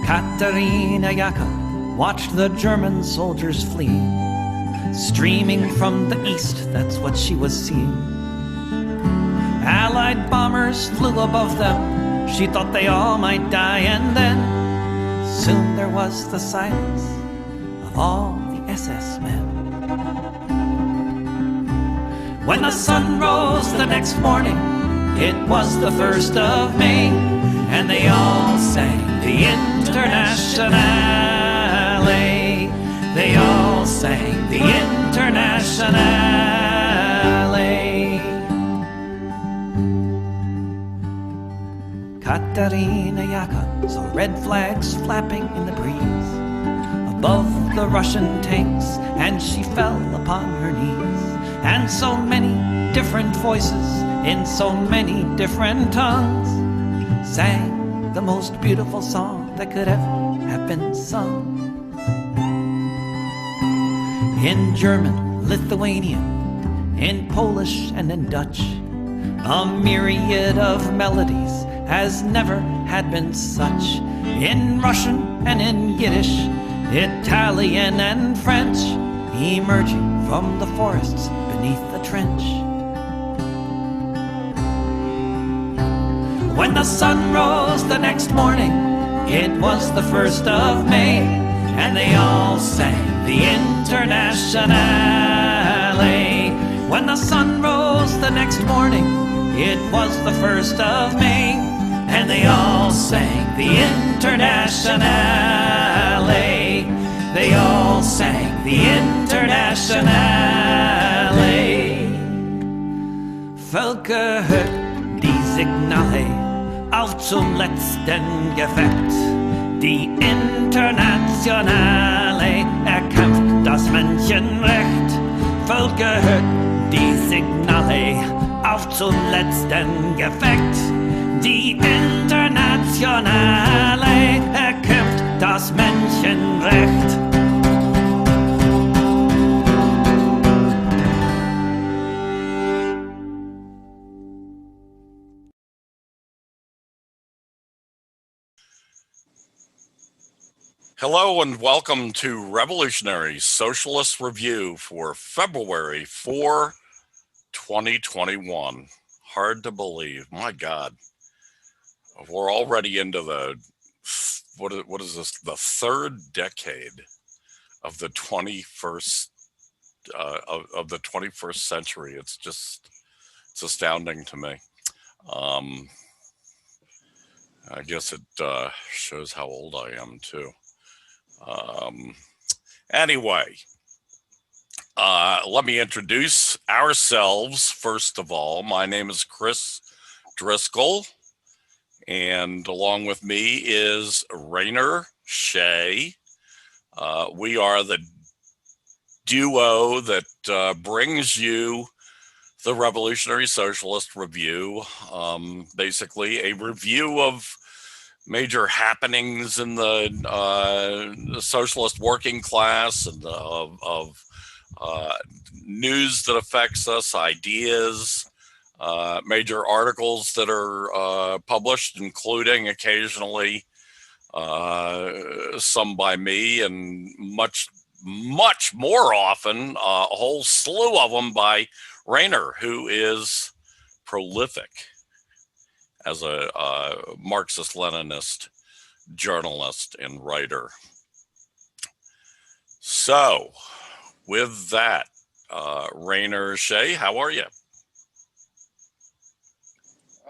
Katerina Jaka watched the German soldiers flee. Streaming from the east, that's what she was seeing. Allied bombers flew above them. She thought they all might die, and then soon there was the silence of all the SS men. When the sun rose the next morning, it was the 1st of May, and they all sang the Internationale. They all sang the Internationale. Katerina Jaka saw red flags flapping in the breeze above the Russian tanks, and she fell upon her knees. And so many different voices in so many different tongues sang the most beautiful song that could ever have been sung. In German, Lithuanian, in Polish and in Dutch, a myriad of melodies has never had been such. In Russian and in Yiddish, Italian and French, emerging from the forests beneath the trench. When the sun rose the next morning, it was the 1st of May, and they all sang the Internationale. When the sun rose the next morning, it was the 1st of May, and they all sang the Internationale. They all sang the Internationale. Völker hört die Signale auf zum letzten Gefecht. Die Internationale erkämpft das Menschenrecht. Völker hört die Signale auf zum letzten Gefecht. Die Internationale erkämpft das Menschenrecht. Hello and welcome to Revolutionary Socialist Review for February 4, 2021. Hard to believe. My God. We're already into the, what is this, the 3rd decade of the 21st, of the 21st century. It's astounding to me. I guess it shows how old I am too. Anyway, let me introduce ourselves. First of all, my name is Chris Driscoll, and along with me is Rainer Shea. We are the duo that brings you the Revolutionary Socialist Review, basically a review of major happenings in the socialist working class and of news that affects us, ideas, major articles that are published, including occasionally some by me, and much more often a whole slew of them by Rainer, who is prolific as a Marxist-Leninist journalist and writer. So, with that, Rainer Shea, how are you?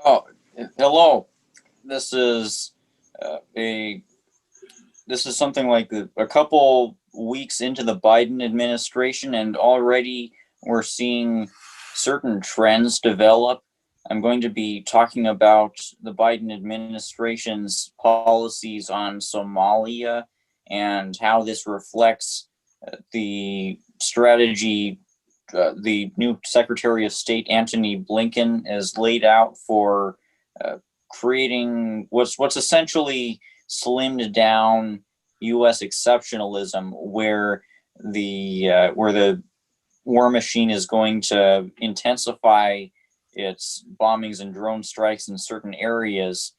Oh, hello. This is something like a couple weeks into the Biden administration, and already we're seeing certain trends develop. I'm going to be talking about the Biden administration's policies on Somalia and how this reflects the strategy the new Secretary of State Antony Blinken has laid out for creating what's essentially slimmed down U.S. exceptionalism, where the war machine is going to intensify its bombings and drone strikes in certain areas.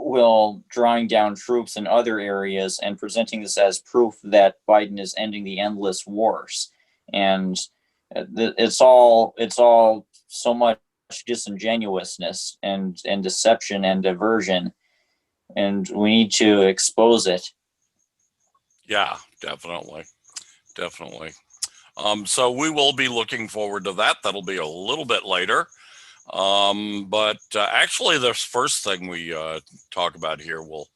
will drawing down troops in other areas and presenting this as proof that Biden is ending the endless wars. And it's all so much disingenuousness and deception and diversion, and we need to expose it. Yeah, definitely. So we will be looking forward to that. That'll be a little bit later. But actually, the first thing we talk about here will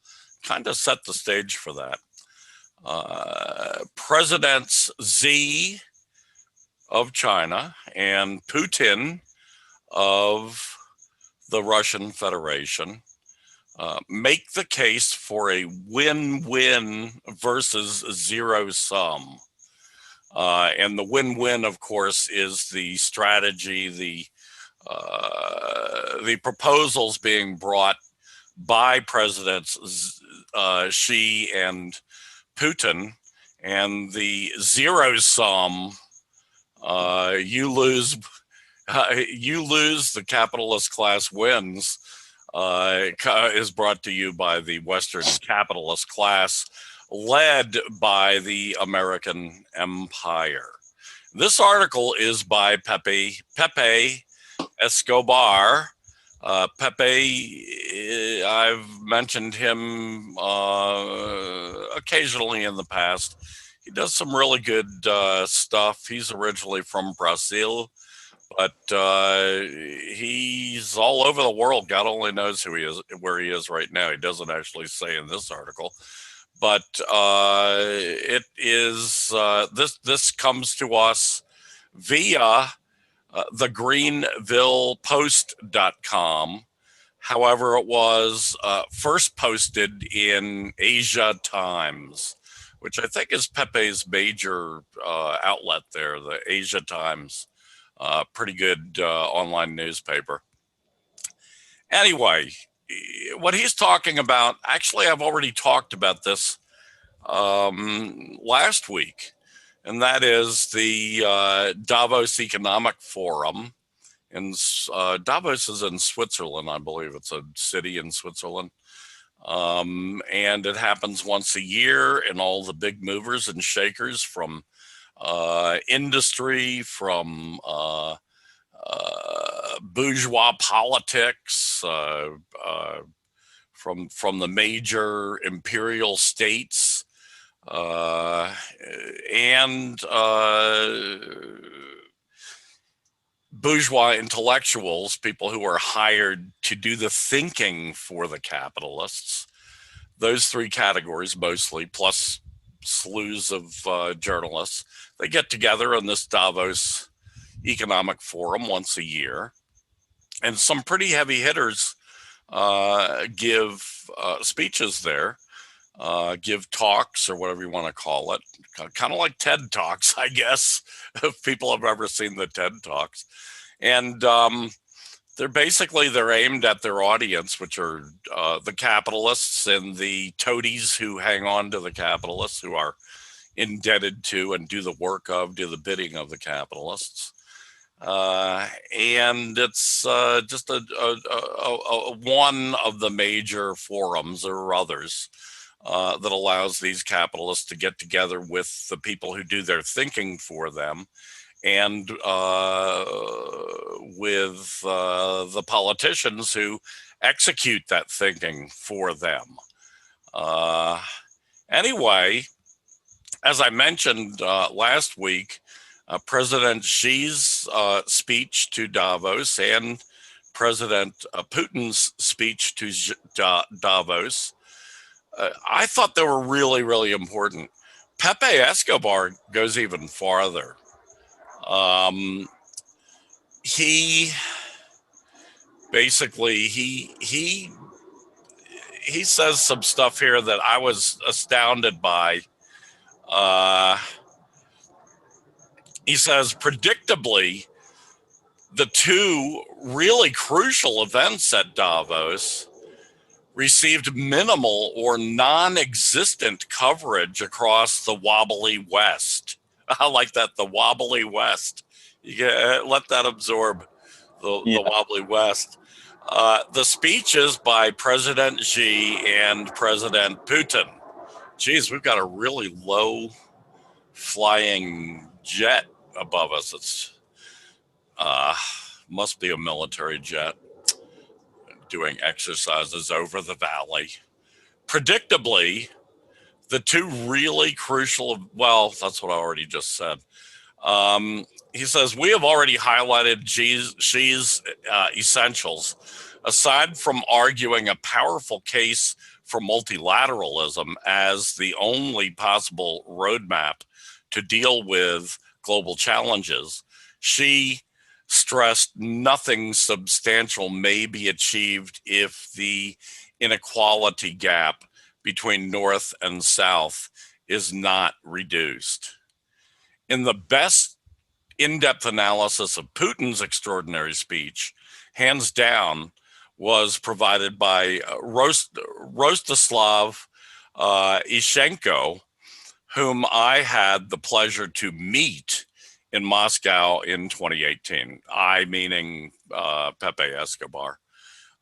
kind of set the stage for that. Presidents Xi of China and Putin of the Russian Federation make the case for a win-win versus zero sum. And the win-win, of course, is the strategy, the proposals being brought by Presidents Xi and Putin, and the zero sum, you lose, the capitalist class wins, is brought to you by the Western capitalist class, led by the American empire. This article is by Pepe Escobar. Pepe, I've mentioned him occasionally in the past. He does some really good stuff. He's originally from Brazil, but he's all over the world. God only knows where he is right now. He doesn't actually say in this article, but it is this comes to us via the greenvillepost.com. However, it was first posted in Asia Times, which I think is Pepe's major outlet there, the Asia Times. Pretty good online newspaper. Anyway, what he's talking about, actually, I've already talked about this last week, and that is the Davos Economic Forum. And Davos is in Switzerland, I believe. It's a city in Switzerland. And it happens once a year, and all the big movers and shakers from industry, from bourgeois politics, from the major imperial states, and bourgeois intellectuals, people who are hired to do the thinking for the capitalists. Those three categories mostly, plus slews of journalists. They get together in this Davos Economic Forum once a year, and some pretty heavy hitters give speeches there, give talks, or whatever you want to call it, kind of like TED Talks, I guess, if people have ever seen the TED Talks. And they're aimed at their audience, which are the capitalists and the toadies who hang on to the capitalists, who are indebted to and do the work of, do the bidding of the capitalists. And it's just a one of the major forums. There are others that allows these capitalists to get together with the people who do their thinking for them, and with the politicians who execute that thinking for them. Anyway, as I mentioned last week, President Xi's speech to Davos and President Putin's speech to Davos, I thought they were really, really important. Pepe Escobar goes even farther. He basically, he says some stuff here that I was astounded by. He says, predictably, the two really crucial events at Davos received minimal or non-existent coverage across the wobbly West. I like that, the wobbly West. You let that absorb, the wobbly West. The speech is by President Xi and President Putin. Geez, we've got a really low flying jet above us. It's must be a military jet doing exercises over the valley. Predictably, the two really crucial, well, that's what I already just said. He says, we have already highlighted Xi's essentials. Aside from arguing a powerful case for multilateralism as the only possible roadmap to deal with global challenges, Xi stressed nothing substantial may be achieved if the inequality gap between North and South is not reduced. In the best in-depth analysis of Putin's extraordinary speech, hands down, was provided by Rostislav Ishenko, whom I had the pleasure to meet in Moscow in 2018. I meaning Pepe Escobar.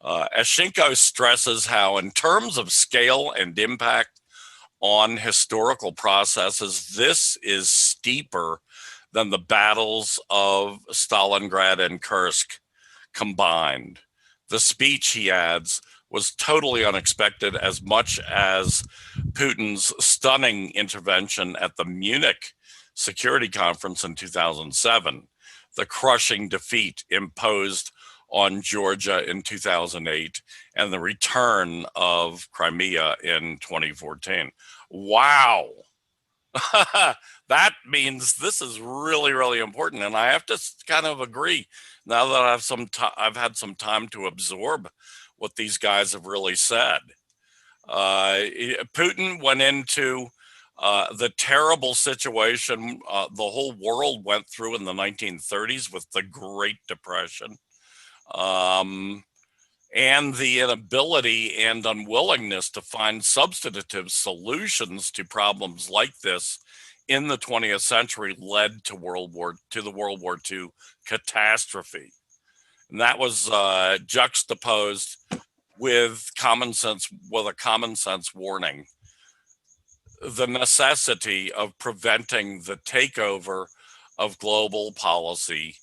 Ishenko stresses how, in terms of scale and impact on historical processes, this is steeper than the battles of Stalingrad and Kursk combined. The speech, he adds, was totally unexpected, as much as Putin's stunning intervention at the Munich Security Conference in 2007, the crushing defeat imposed on Georgia in 2008, and the return of Crimea in 2014. Wow. That means this is really, really important. And I have to kind of agree now that I've had some time to absorb what these guys have really said. Putin went into the terrible situation the whole world went through in the 1930s with the Great Depression, and the inability and unwillingness to find substantive solutions to problems like this in the 20th century led to the World War II catastrophe. And that was juxtaposed with a common sense warning: the necessity of preventing the takeover of global policy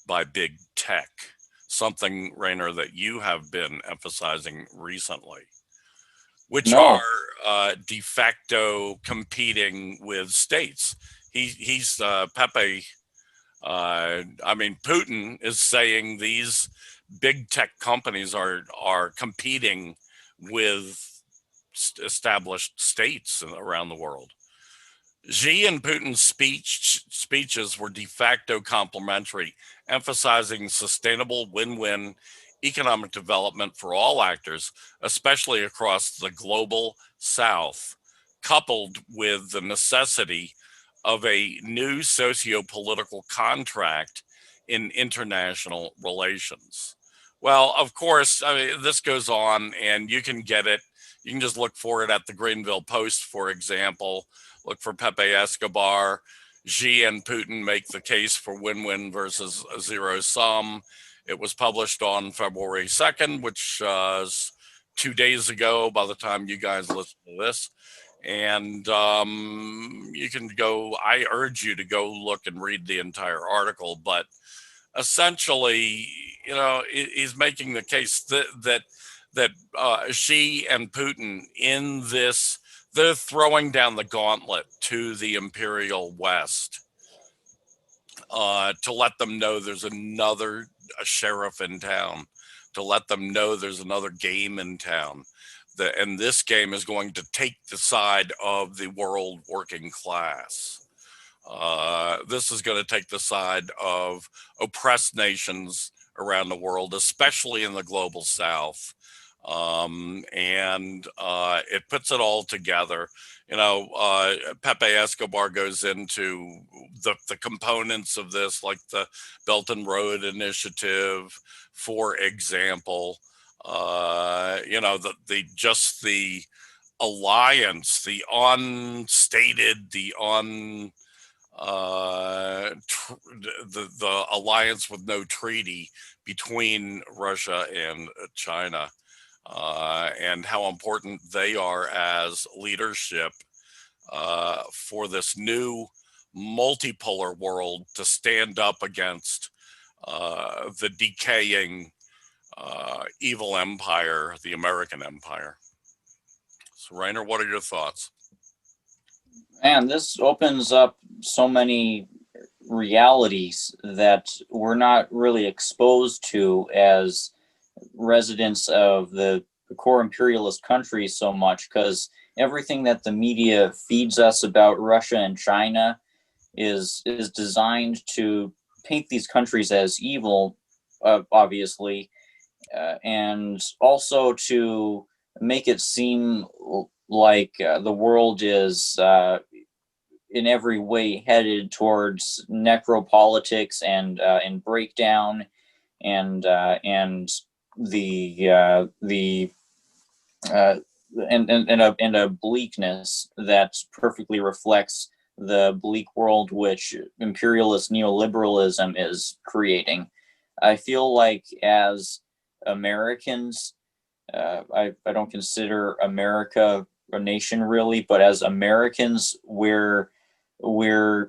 by big tech, something, Rainer, that you have been emphasizing recently, which are de facto competing with states. He's Pepe. Putin is saying these big tech companies are competing with established states around the world. Xi and Putin's speeches were de facto complementary, emphasizing sustainable win-win economic development for all actors, especially across the global South, coupled with the necessity of a new socio-political contract in international relations. Well, of course, this goes on, and you can get it. You can just look for it at the Greenville Post, for example. Look for Pepe Escobar. Xi and Putin make the case for win-win versus zero sum. It was published on February 2nd, which is 2 days ago by the time you guys listen to this. And you can go, I urge you to go look and read the entire article. But essentially, he's making the case that Xi and Putin in this, they're throwing down the gauntlet to the imperial West to let them know there's another sheriff in town, to let them know there's another game in town. And this game is going to take the side of the world working class. This is going to take the side of oppressed nations around the world, especially in the global South. And it puts it all together. Pepe Escobar goes into the components of this, like the Belt and Road Initiative, for example. The alliance, the unstated, the alliance with no treaty between Russia and China, and how important they are as leadership for this new multipolar world to stand up against the decaying evil empire, the American empire. So, Rainer, what are your thoughts? Man, this opens up so many realities that we're not really exposed to as residents of the core imperialist countries so much, because everything that the media feeds us about Russia and China is designed to paint these countries as evil, obviously, and also to make it seem like the world is in every way headed towards necropolitics and breakdown, and the and a bleakness that perfectly reflects the bleak world which imperialist neoliberalism is creating. I feel like as Americans, I don't consider America a nation really, but as Americans, we're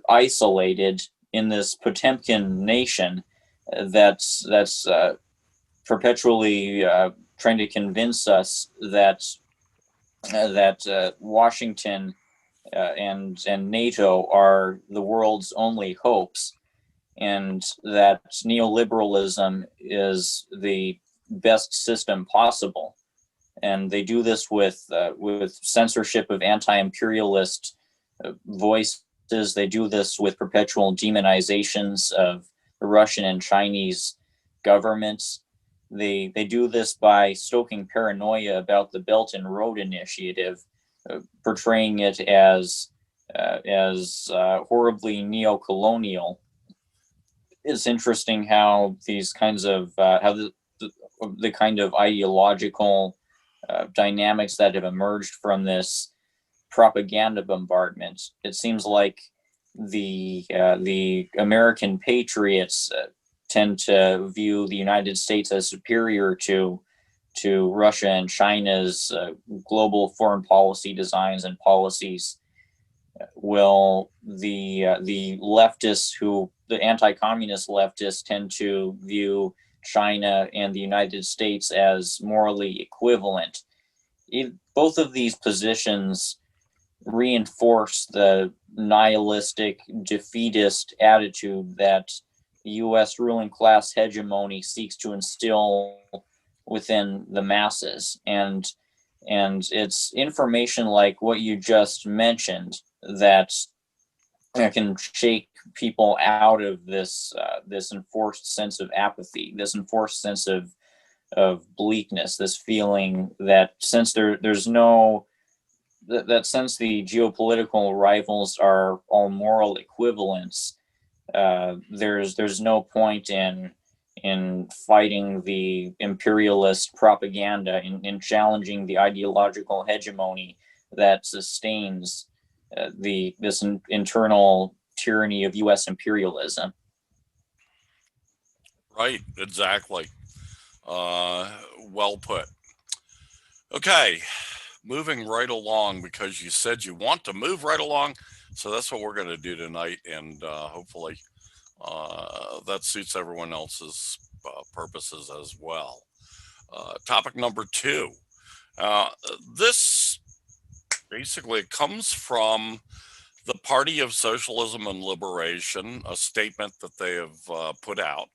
isolated in this Potemkin nation that's perpetually trying to convince us that Washington and NATO are the world's only hopes, and that neoliberalism is the best system possible. And they do this with censorship of anti-imperialist voices. They do this with perpetual demonizations of the Russian and Chinese governments. They do this by stoking paranoia about the Belt and Road Initiative, portraying it as horribly neo-colonial. It's interesting how these kinds of the kind of ideological dynamics that have emerged from this propaganda bombardment. It seems like the American patriots tend to view the United States as superior to Russia and China's global foreign policy designs and policies. Will the leftists, the anti-communist leftists, tend to view China and the United States as morally equivalent. Both of these positions reinforce the nihilistic, defeatist attitude that the U.S. ruling class hegemony seeks to instill within the masses. And it's information like what you just mentioned that can shake people out of this enforced sense of apathy, this enforced sense of bleakness, this feeling that since there's no that since the geopolitical rivals are all moral equivalents, there's no point in fighting the imperialist propaganda, in challenging the ideological hegemony that sustains this internal tyranny of U.S. imperialism. Right, exactly. Well put. Okay, moving right along, because you said you want to move right along, so that's what we're going to do tonight, and hopefully that suits everyone else's purposes as well. Topic number 2. This basically comes from the Party of Socialism and Liberation, a statement that they have put out.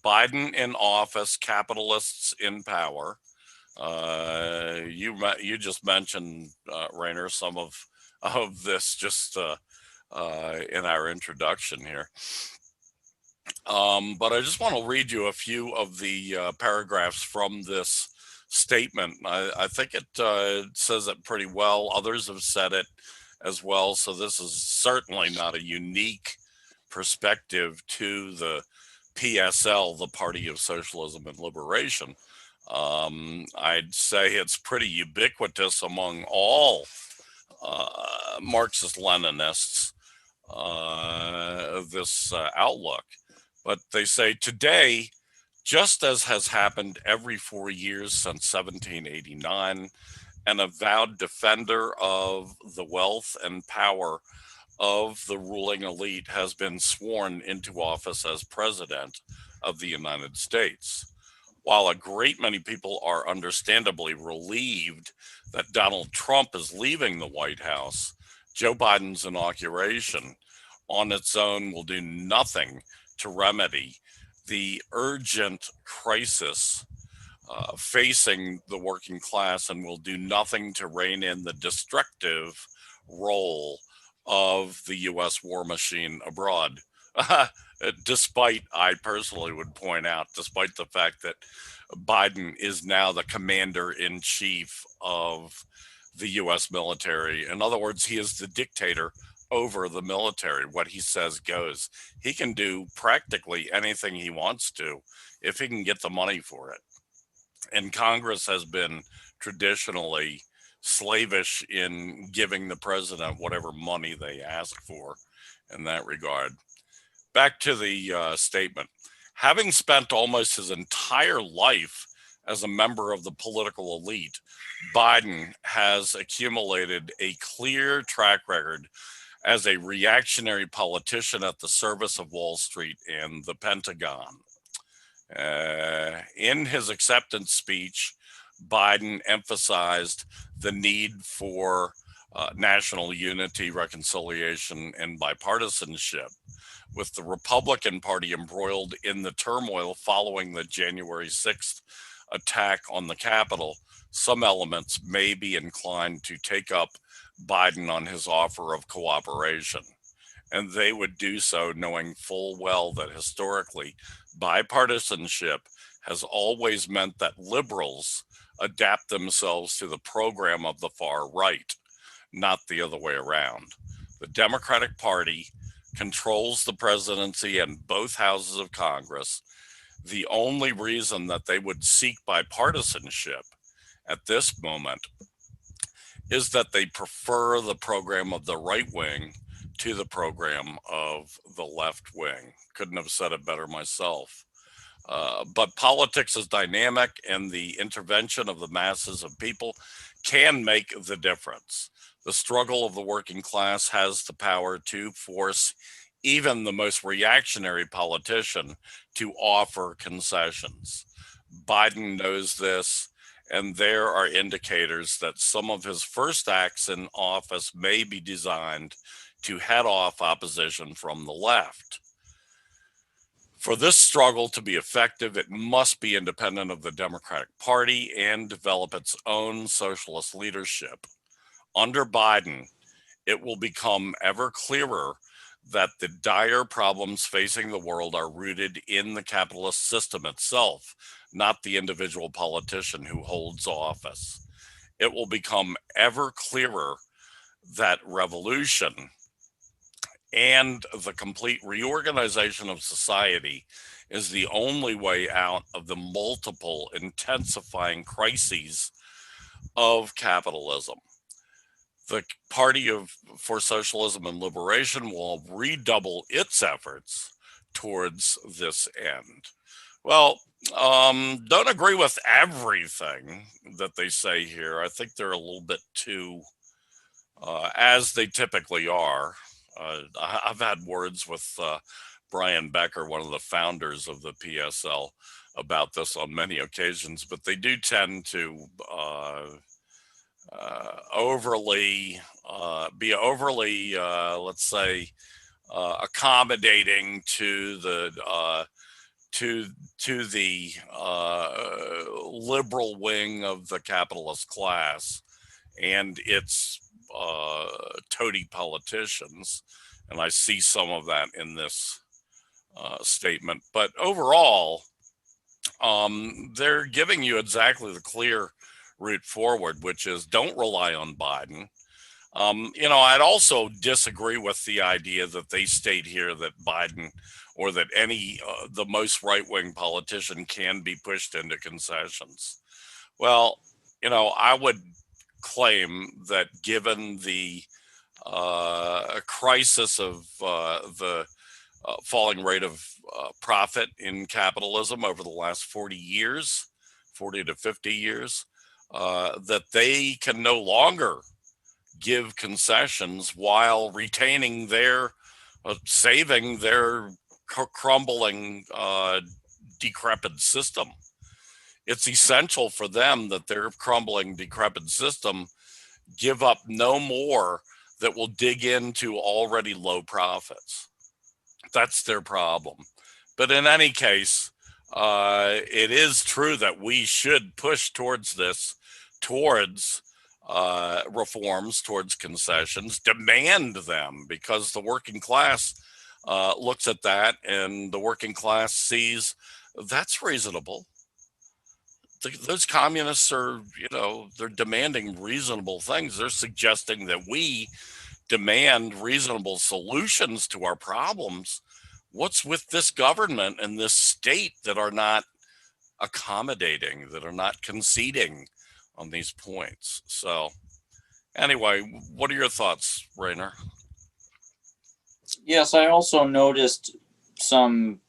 Biden in office, capitalists in power. You just mentioned, Rainer, some of this just in our introduction here. But I just want to read you a few of the paragraphs from this statement. I think it says it pretty well. Others have said it as well. So this is certainly not a unique perspective to the PSL, the Party of Socialism and Liberation. I'd say it's pretty ubiquitous among all Marxist-Leninists, this outlook. But they say today, just as has happened every 4 years since 1789, an avowed defender of the wealth and power of the ruling elite has been sworn into office as president of the United States. While a great many people are understandably relieved that Donald Trump is leaving the White House, Joe Biden's inauguration on its own will do nothing to remedy the urgent crisis facing the working class, and will do nothing to rein in the destructive role of the U.S. war machine abroad. Despite, I personally would point out, despite the fact that Biden is now the commander in chief of the U.S. military. In other words, he is the dictator over the military. What he says goes. He can do practically anything he wants to if he can get the money for it. And Congress has been traditionally slavish in giving the president whatever money they ask for in that regard. Back to the statement. Having spent almost his entire life as a member of the political elite, Biden has accumulated a clear track record as a reactionary politician at the service of Wall Street and the Pentagon. In his acceptance speech, Biden emphasized the need for national unity, reconciliation, and bipartisanship. With the Republican Party embroiled in the turmoil following the January 6th attack on the Capitol, some elements may be inclined to take up Biden on his offer of cooperation. And they would do so knowing full well that historically, bipartisanship has always meant that liberals adapt themselves to the program of the far right, not the other way around. The Democratic Party controls the presidency and both houses of Congress. The only reason that they would seek bipartisanship at this moment is that they prefer the program of the right wing to the program of the left wing. Couldn't have said it better myself. But politics is dynamic, and the intervention of the masses of people can make the difference. The struggle of the working class has the power to force even the most reactionary politician to offer concessions. Biden knows this, and there are indicators that some of his first acts in office may be designed to head off opposition from the left. For this struggle to be effective, it must be independent of the Democratic Party and develop its own socialist leadership. Under Biden, it will become ever clearer that the dire problems facing the world are rooted in the capitalist system itself, not the individual politician who holds office. It will become ever clearer that revolution and the complete reorganization of society is the only way out of the multiple intensifying crises of capitalism. The Party for Socialism and Liberation will redouble its efforts towards this end. Well, don't agree with everything that they say here. I think they're a little bit too, as they typically are. I've had words with Brian Becker, one of the founders of the PSL, about this on many occasions, but they do tend to be overly, let's say, accommodating to the liberal wing of the capitalist class and its toady politicians, and I see some of that in this statement. But overall, they're giving you exactly the clear route forward, which is don't rely on Biden. I'd also disagree with the idea that they state here that Biden or that the most right-wing politician can be pushed into concessions. Well, I would claim that given the crisis of the falling rate of profit in capitalism over the last 40 years, 40 to 50 years, that they can no longer give concessions while retaining their, saving their crumbling, decrepit system. It's essential for them that their crumbling, decrepit system give up no more that will dig into already low profits. That's their problem. But in any case, it is true that we should push towards this, towards reforms, towards concessions, demand them, because the working class looks at that, and the working class sees that's reasonable. Those communists are, they're demanding reasonable things. They're suggesting that we demand reasonable solutions to our problems. What's with this government and this state that are not accommodating, that are not conceding on these points? So anyway, what are your thoughts, Rainer? Yes, I also noticed some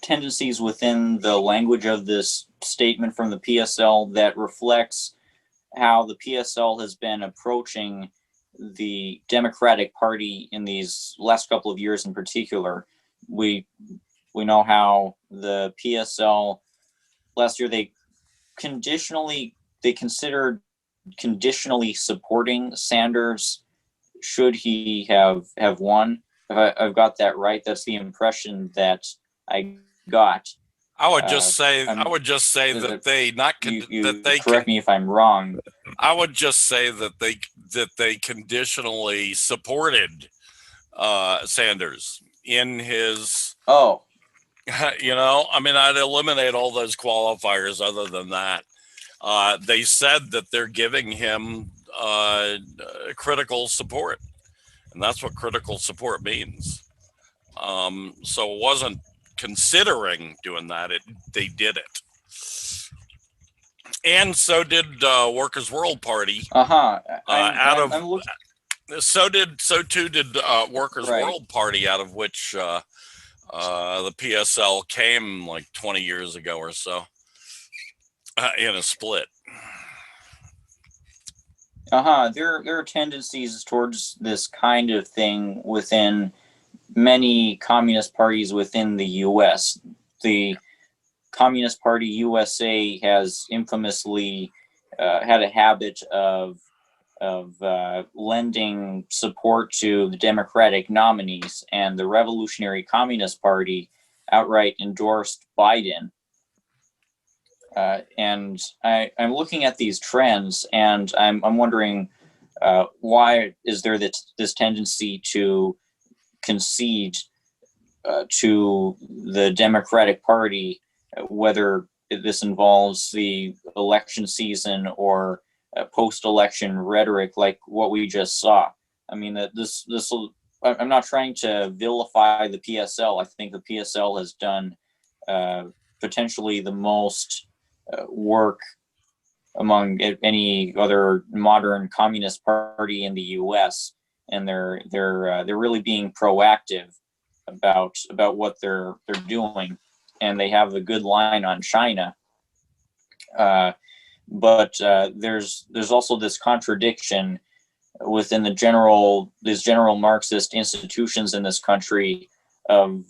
tendencies within the language of this statement from the PSL that reflects how the PSL has been approaching the Democratic Party in these last couple of years in particular. We know how the PSL last year, they considered conditionally supporting Sanders should he have won. If I've got that right, that's the impression that I got. I would just say that they correct me if I'm wrong. I would just say that they conditionally supported Sanders in his. Oh, I'd eliminate all those qualifiers. Other than that, they said that they're giving him critical support, and that's what critical support means. So it wasn't considering doing that; they did it. And so did Workers' World Party. So too did Workers' World Party, out of which the PSL came like 20 years ago or so, in a split. There are tendencies towards this kind of thing within many communist parties within the U.S. The Communist Party USA has infamously had a habit of lending support to the Democratic nominees, and the Revolutionary Communist Party outright endorsed Biden. And I'm looking at these trends, and I'm wondering why is there this tendency to concede to the Democratic Party, whether this involves the election season or post-election rhetoric like what we just saw. I mean, I'm not trying to vilify the PSL. I think the PSL has done potentially the most work among any other modern communist party in the U.S., and they're really being proactive about what they're doing, and they have a good line on China. But there's also this contradiction within these general Marxist institutions in this country of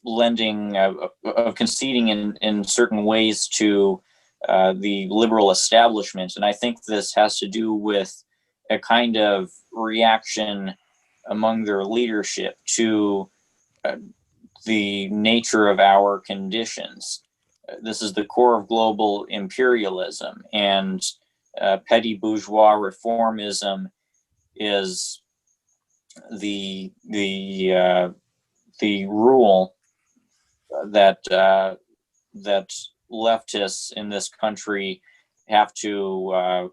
lending, of conceding in certain ways to the liberal establishment. And I think this has to do with a kind of reaction among their leadership to the nature of our conditions. This is the core of global imperialism, and petty bourgeois reformism is the rule that leftists in this country have to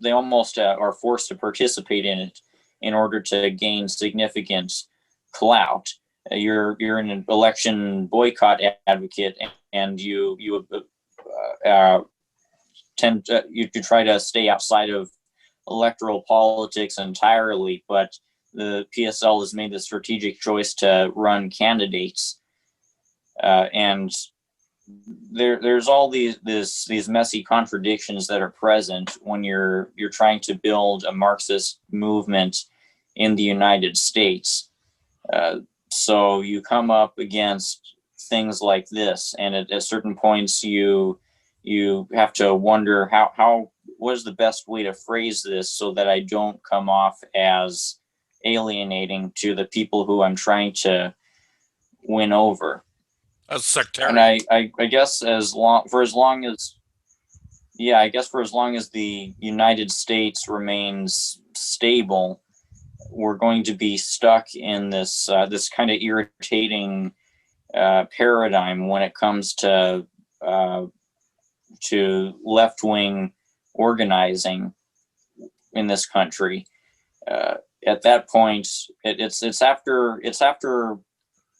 they almost are forced to participate in it in order to gain significant clout. You're an election boycott advocate, and you tend to try to stay outside of electoral politics entirely, but the PSL has made the strategic choice to run candidates, and there's all these messy contradictions that are present when you're trying to build a Marxist movement in the United States. So you come up against things like this, and at certain points you have to wonder what is the best way to phrase this so that I don't come off as alienating to the people who I'm trying to win over. As sectarian. And I guess for as long as the United States remains stable, we're going to be stuck in this kind of irritating paradigm when it comes to left-wing organizing in this country. At that point,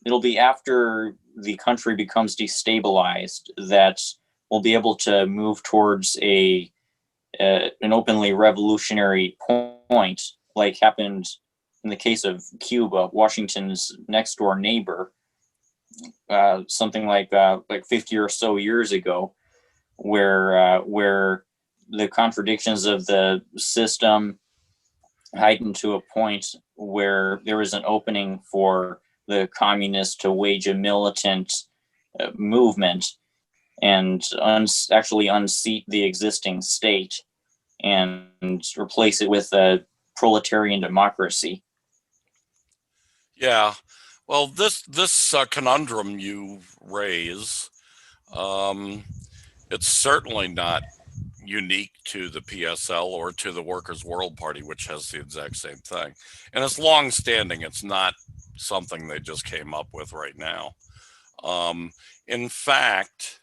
it'll be after the country becomes destabilized that we'll be able to move towards an openly revolutionary point, like happened in the case of Cuba, Washington's next door neighbor, something like 50 or so years ago, where the contradictions of the system heightened to a point where there was an opening for the communists to wage a militant movement and actually unseat the existing state and replace it with a proletarian democracy. Yeah, well, this conundrum you raise, it's certainly not unique to the PSL or to the Workers' World Party, which has the exact same thing. And it's long-standing. It's not something they just came up with right now. In fact,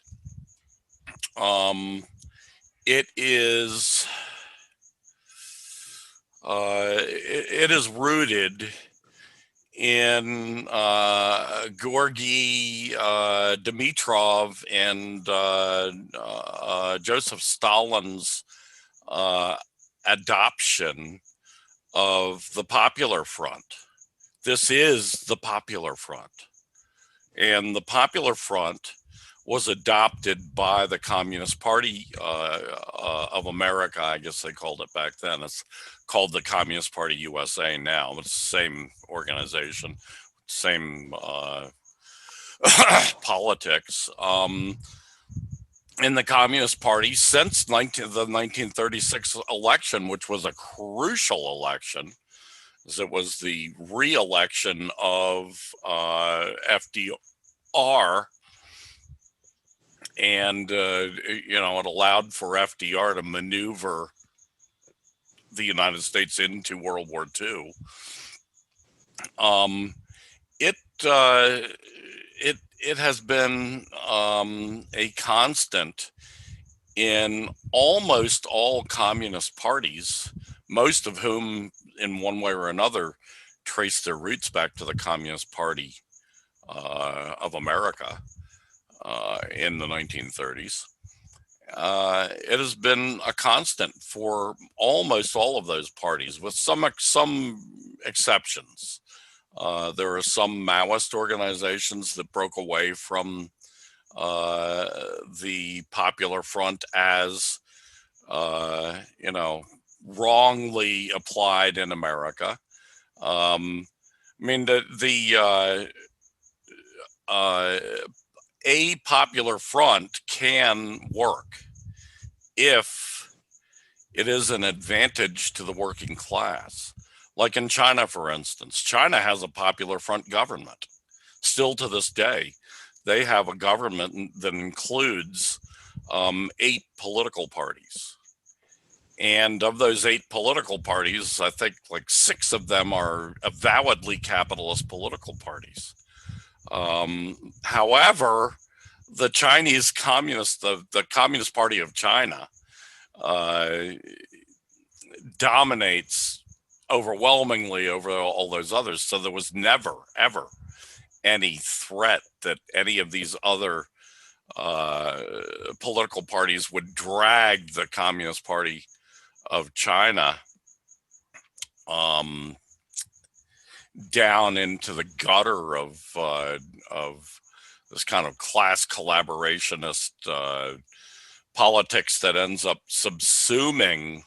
it is rooted in Georgy Dimitrov and Joseph Stalin's adoption of the Popular Front. This is the Popular Front. And the Popular Front was adopted by the Communist Party of America. I guess they called it back then. It's called the Communist Party USA now. It's the same organization, same politics. In the Communist Party, since the 1936 election, which was a crucial election, as it was the re-election of FDR, and it allowed for FDR to maneuver the United States into World War II. It has been a constant in almost all communist parties, most of whom, in one way or another, trace their roots back to the Communist Party of America in the 1930s. It has been a constant for almost all of those parties, with some exceptions. There are some Maoist organizations that broke away from the Popular Front as, wrongly applied in America. A Popular Front can work if it is an advantage to the working class. Like in China, for instance, China has a Popular Front government. Still to this day, they have a government that includes 8 political parties. And of those 8 political parties, I think like 6 of them are avowedly capitalist political parties. However, the Chinese Communist, the Communist Party of China, dominates overwhelmingly over all those others. So there was never, ever any threat that any of these other political parties would drag the Communist Party of China down into the gutter of this kind of class collaborationist politics that ends up subsuming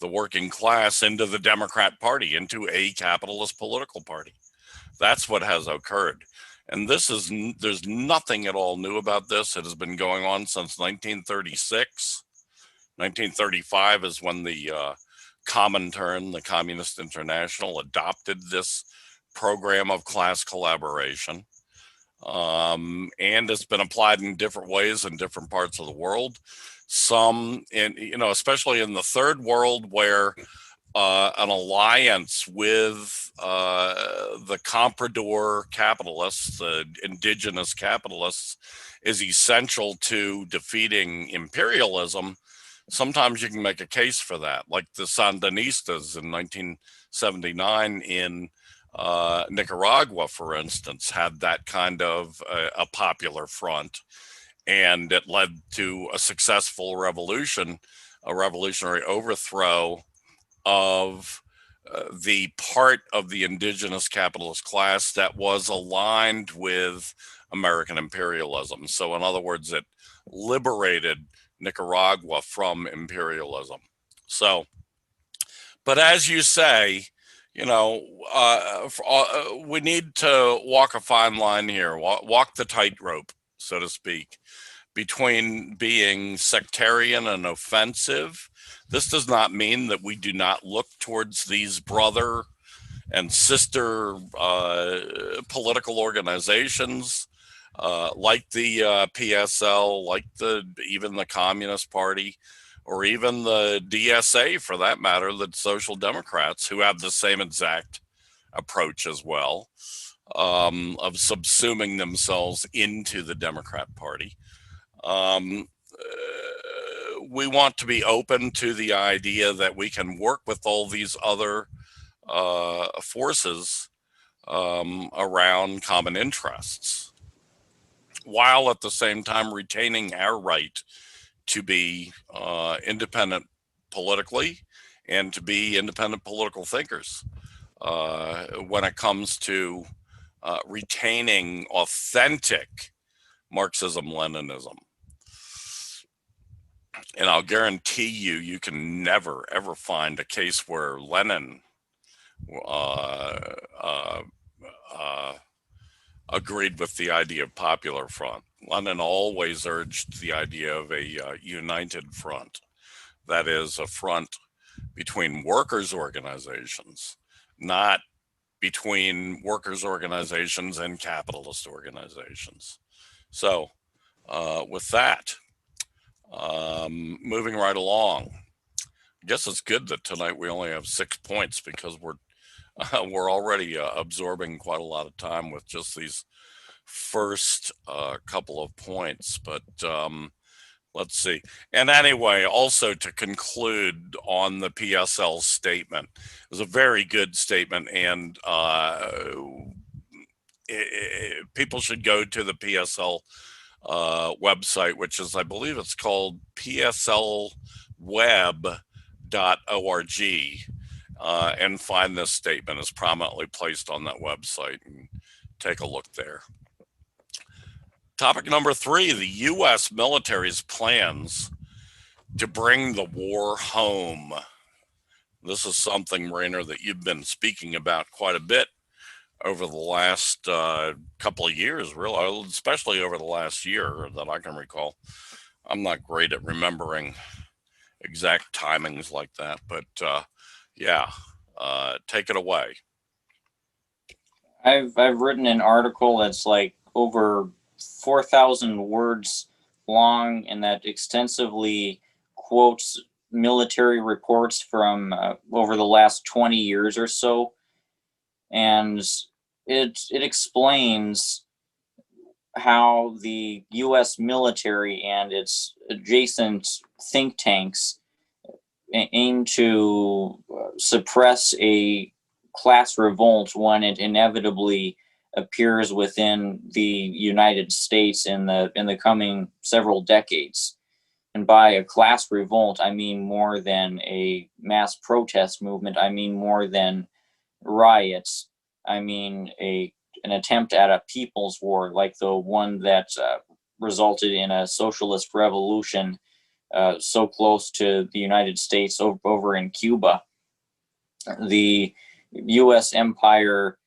the working class into the Democrat Party, into a capitalist political party. That's what has occurred. And there's nothing at all new about this. It has been going on since 1936. 1935 is when the Comintern, the Communist International, adopted this program of class collaboration. And it's been applied in different ways in different parts of the world. Some, especially in the third world, where an alliance with the comprador capitalists, the indigenous capitalists, is essential to defeating imperialism. Sometimes you can make a case for that, like the Sandinistas in 1979 in Nicaragua, for instance, had that kind of a popular front, and it led to a successful revolution, a revolutionary overthrow of the part of the indigenous capitalist class that was aligned with American imperialism. So in other words, it liberated Nicaragua from imperialism. So, but as you say, we need to walk a fine line here, walk the tightrope, so to speak, between being sectarian and offensive. This does not mean that we do not look towards these brother and sister political organizations like the PSL, like even the Communist Party, or even the DSA, for that matter, the Social Democrats, who have the same exact approach as well, of subsuming themselves into the Democrat Party. We want to be open to the idea that we can work with all these other forces around common interests, while at the same time retaining our right to be independent politically and to be independent political thinkers when it comes to retaining authentic Marxism-Leninism. And I'll guarantee you can never, ever find a case where Lenin agreed with the idea of popular front. Lenin always urged the idea of a united front. That is, a front between workers' organizations, not between workers' organizations and capitalist organizations. So with that, moving right along, I guess it's good that tonight we only have 6 points, because we're already absorbing quite a lot of time with just these first couple of points. But let's see. And anyway, also to conclude on the PSL statement, it was a very good statement, and people should go to the PSL website, which is, I believe it's called pslweb.org, and find this statement. Is prominently placed on that website, and take a look there. Topic number 3, the U.S. military's plans to bring the war home. This is something, Rainer, that you've been speaking about quite a bit over the last couple of years, really, especially over the last year that I can recall. I'm not great at remembering exact timings like that, but yeah, take it away. I've written an article that's like over 4,000 words long, and that extensively quotes military reports from over the last 20 years or so. And it explains how the U.S. military and its adjacent think tanks aim to suppress a class revolt when it inevitably appears within the United States in the coming several decades. And by a class revolt, I mean more than a mass protest movement. I mean more than riots. I mean an attempt at a people's war, like the one that resulted in a socialist revolution so close to the United States over in Cuba. The U.S. empire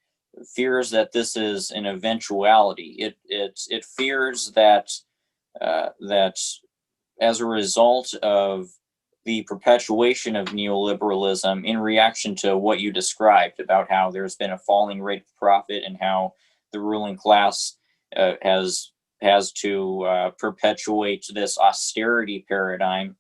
fears that this is an eventuality. It fears that that as a result of the perpetuation of neoliberalism, in reaction to what you described about how there's been a falling rate of profit and how the ruling class has to perpetuate this austerity paradigm,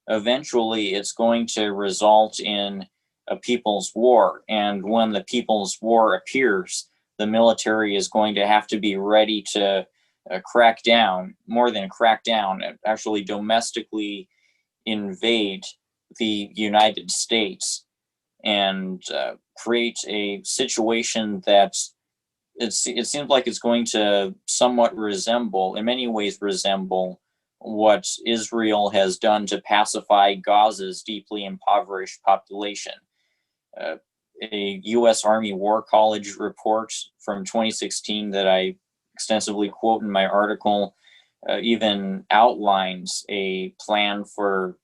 eventually it's going to result in a people's war. And when the people's war appears, the military is going to have to be ready to crack down, more than crack down, actually domestically invade the United States and create a situation that it seems like it's going to somewhat resemble, in many ways resemble, what Israel has done to pacify Gaza's deeply impoverished population. A U.S. Army War College report from 2016 that I extensively quote in my article even outlines a plan for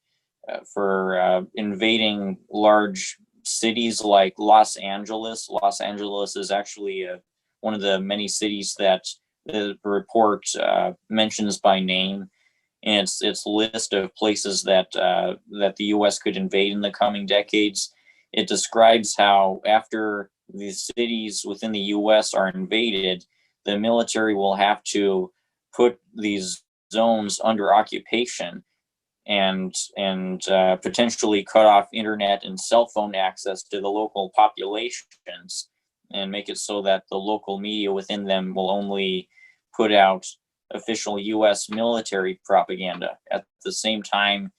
invading large cities like Los Angeles. Los Angeles is actually one of the many cities that the report mentions by name in its list of places that that the U.S. could invade in the coming decades. It describes how after the cities within the U.S. are invaded, the military will have to put these zones under occupation and potentially cut off internet and cell phone access to the local populations and make it so that the local media within them will only put out official U.S. military propaganda. At the same time,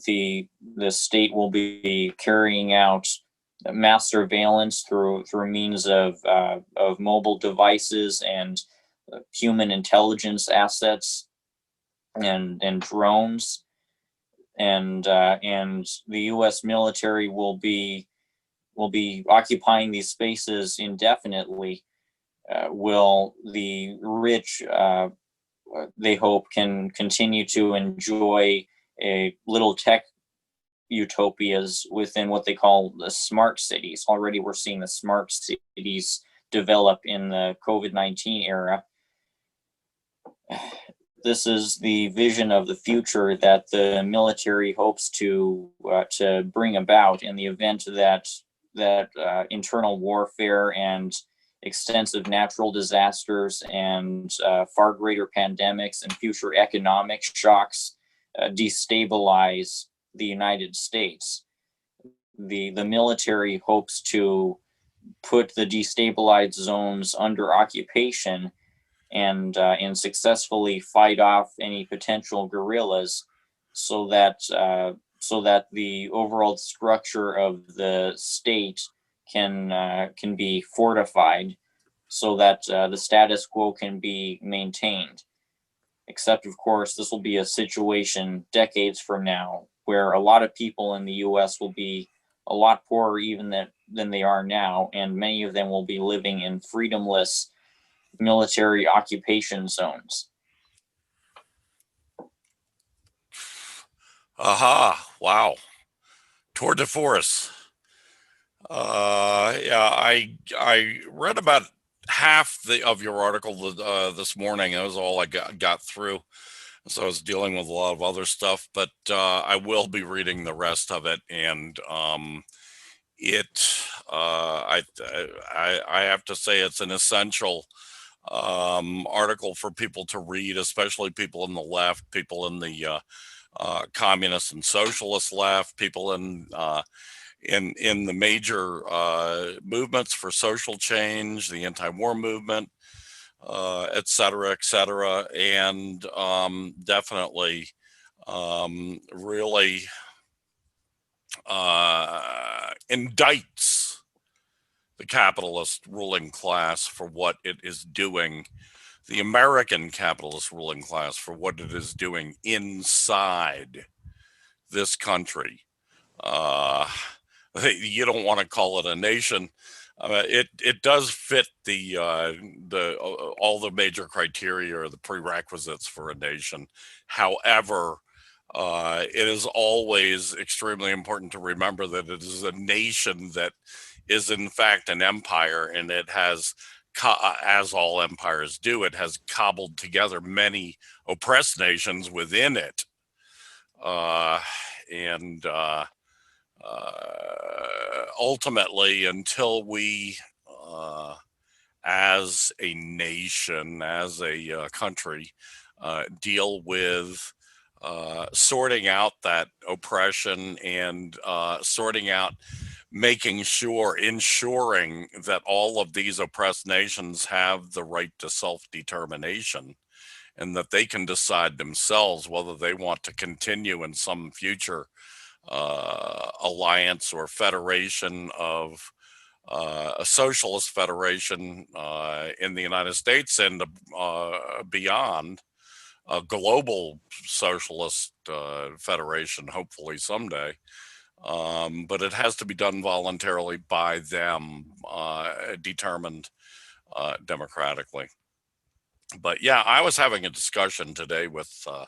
the state will be carrying out mass surveillance through means of mobile devices and human intelligence assets and drones, and the U.S. military will be occupying these spaces indefinitely. Will the rich, they hope, can continue to enjoy a little tech utopias within what they call the smart cities. Already we're seeing the smart cities develop in the COVID-19 era. This is the vision of the future that the military hopes to bring about in the event that internal warfare and extensive natural disasters and far greater pandemics and future economic shocks destabilize the United States. The military hopes to put the destabilized zones under occupation and successfully fight off any potential guerrillas, so that the overall structure of the state can be fortified, so that the status quo can be maintained. Except, of course, this will be a situation decades from now where a lot of people in the U.S. will be a lot poorer even than they are now, and many of them will be living in freedomless military occupation zones. Aha! Wow. Tour de force. Yeah, I read about half of your article this morning. That was all I got through. So I was dealing with a lot of other stuff, but I will be reading the rest of it, and I have to say it's an essential article for people to read, especially people in the left, people in the communist and socialist left, people in the major movements for social change, the anti-war movement, et cetera, and definitely really indicts the capitalist ruling class for what it is doing, the American capitalist ruling class for what it is doing inside this country. You don't want to call it a nation. It does fit the all the major criteria or the prerequisites for a nation. However, it is always extremely important to remember that it is a nation that is in fact an empire, and it has, as all empires do, it has cobbled together many oppressed nations within it. And ultimately, until we, as a nation, as a country, deal with sorting out that oppression and sorting out, ensuring that all of these oppressed nations have the right to self-determination, and that they can decide themselves whether they want to continue in some future alliance or federation of a socialist federation in the United States and beyond, a global socialist federation, hopefully someday. But it has to be done voluntarily by them, determined democratically. But yeah, I was having a discussion today with a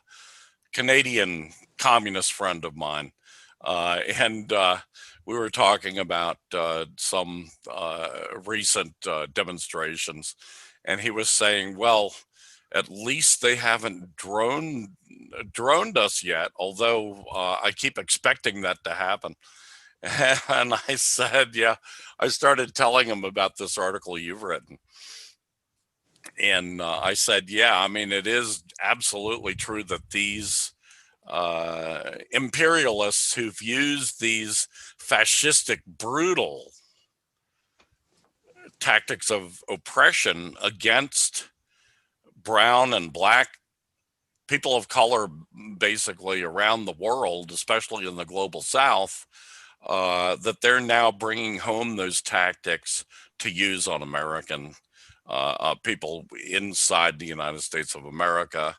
Canadian communist friend of mine, and we were talking about some recent demonstrations, and he was saying, well, at least they haven't droned us yet, although I keep expecting that to happen. And I said, yeah, I started telling him about this article you've written. And I said, yeah, I mean, it is absolutely true that these imperialists who've used these fascistic, brutal tactics of oppression against brown and black people of color, basically around the world, especially in the global South, that they're now bringing home those tactics to use on American people inside the United States of America.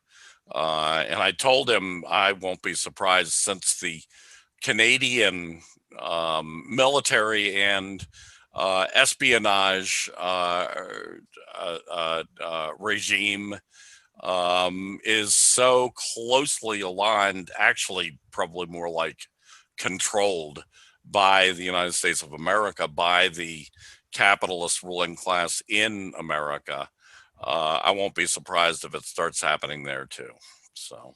And I told him I won't be surprised, since the Canadian military and espionage regime is so closely aligned, actually probably more like controlled by the United States of America, by the capitalist ruling class in America. I won't be surprised if it starts happening there too. So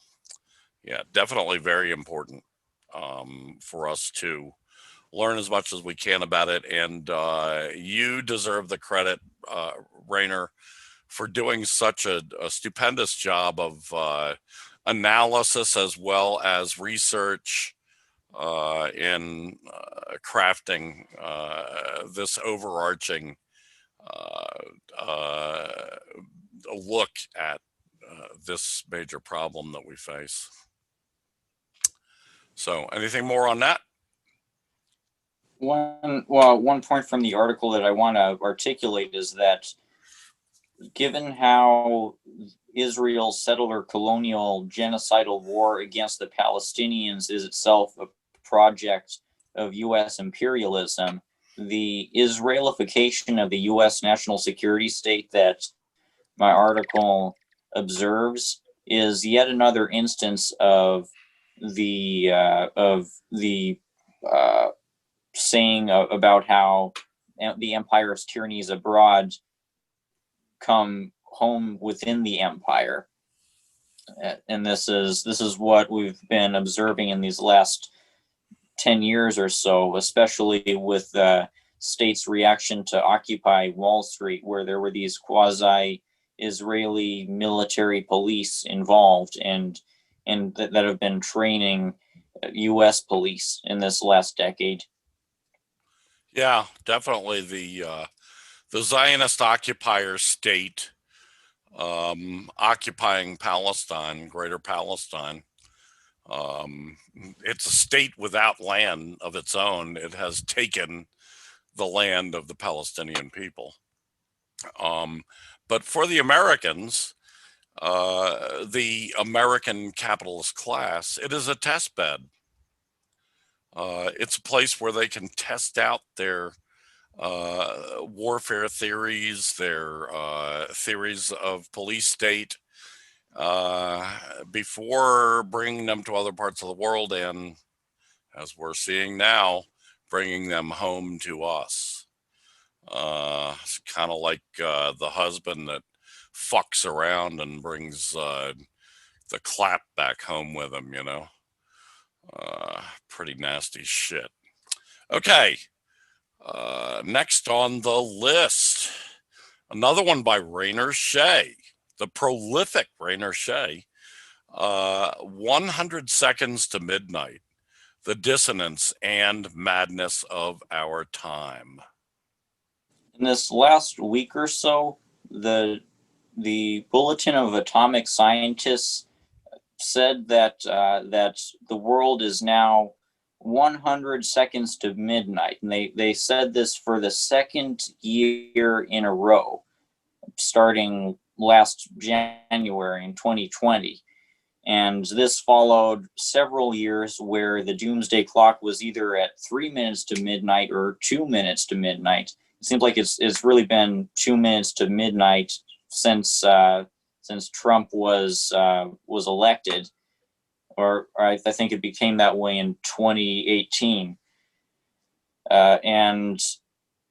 yeah, definitely very important for us to learn as much as we can about it. And you deserve the credit, Rainer, for doing such a stupendous job of analysis as well as research in crafting this overarching look at this major problem that we face. So anything more on that? One point from the article that I want to articulate is that, given how Israel's settler colonial genocidal war against the Palestinians is itself a project of U.S. imperialism, the Israelification of the U.S. national security state that my article observes is yet another instance of the saying about how the empire's tyrannies abroad come home within the empire. And this is what we've been observing in these last 10 years or so, especially with the state's reaction to Occupy Wall Street, where there were these quasi-Israeli military police involved and that have been training U.S. police in this last decade. Yeah, definitely the Zionist occupier state occupying Palestine, Greater Palestine. It's a state without land of its own. It has taken the land of the Palestinian people. But for the Americans, the American capitalist class, it is a test bed. It's a place where they can test out their warfare theories, their theories of police state, before bringing them to other parts of the world, and as we're seeing now, bringing them home to us. It's kind of like the husband that fucks around and brings the clap back home with him, you know. Pretty nasty shit. Okay. Next on the list, another one by Rainer Shea, the prolific Rainer Shea. 100 Seconds to Midnight, the dissonance and madness of our time. In this last week or so, the Bulletin of Atomic Scientists said that that the world is now 100 seconds to midnight, and they said this for the second year in a row, starting last January in 2020. And this followed several years where the doomsday clock was either at 3 minutes to midnight or 2 minutes to midnight. It seems like it's really been 2 minutes to midnight since Trump was elected, or I think it became that way in 2018. And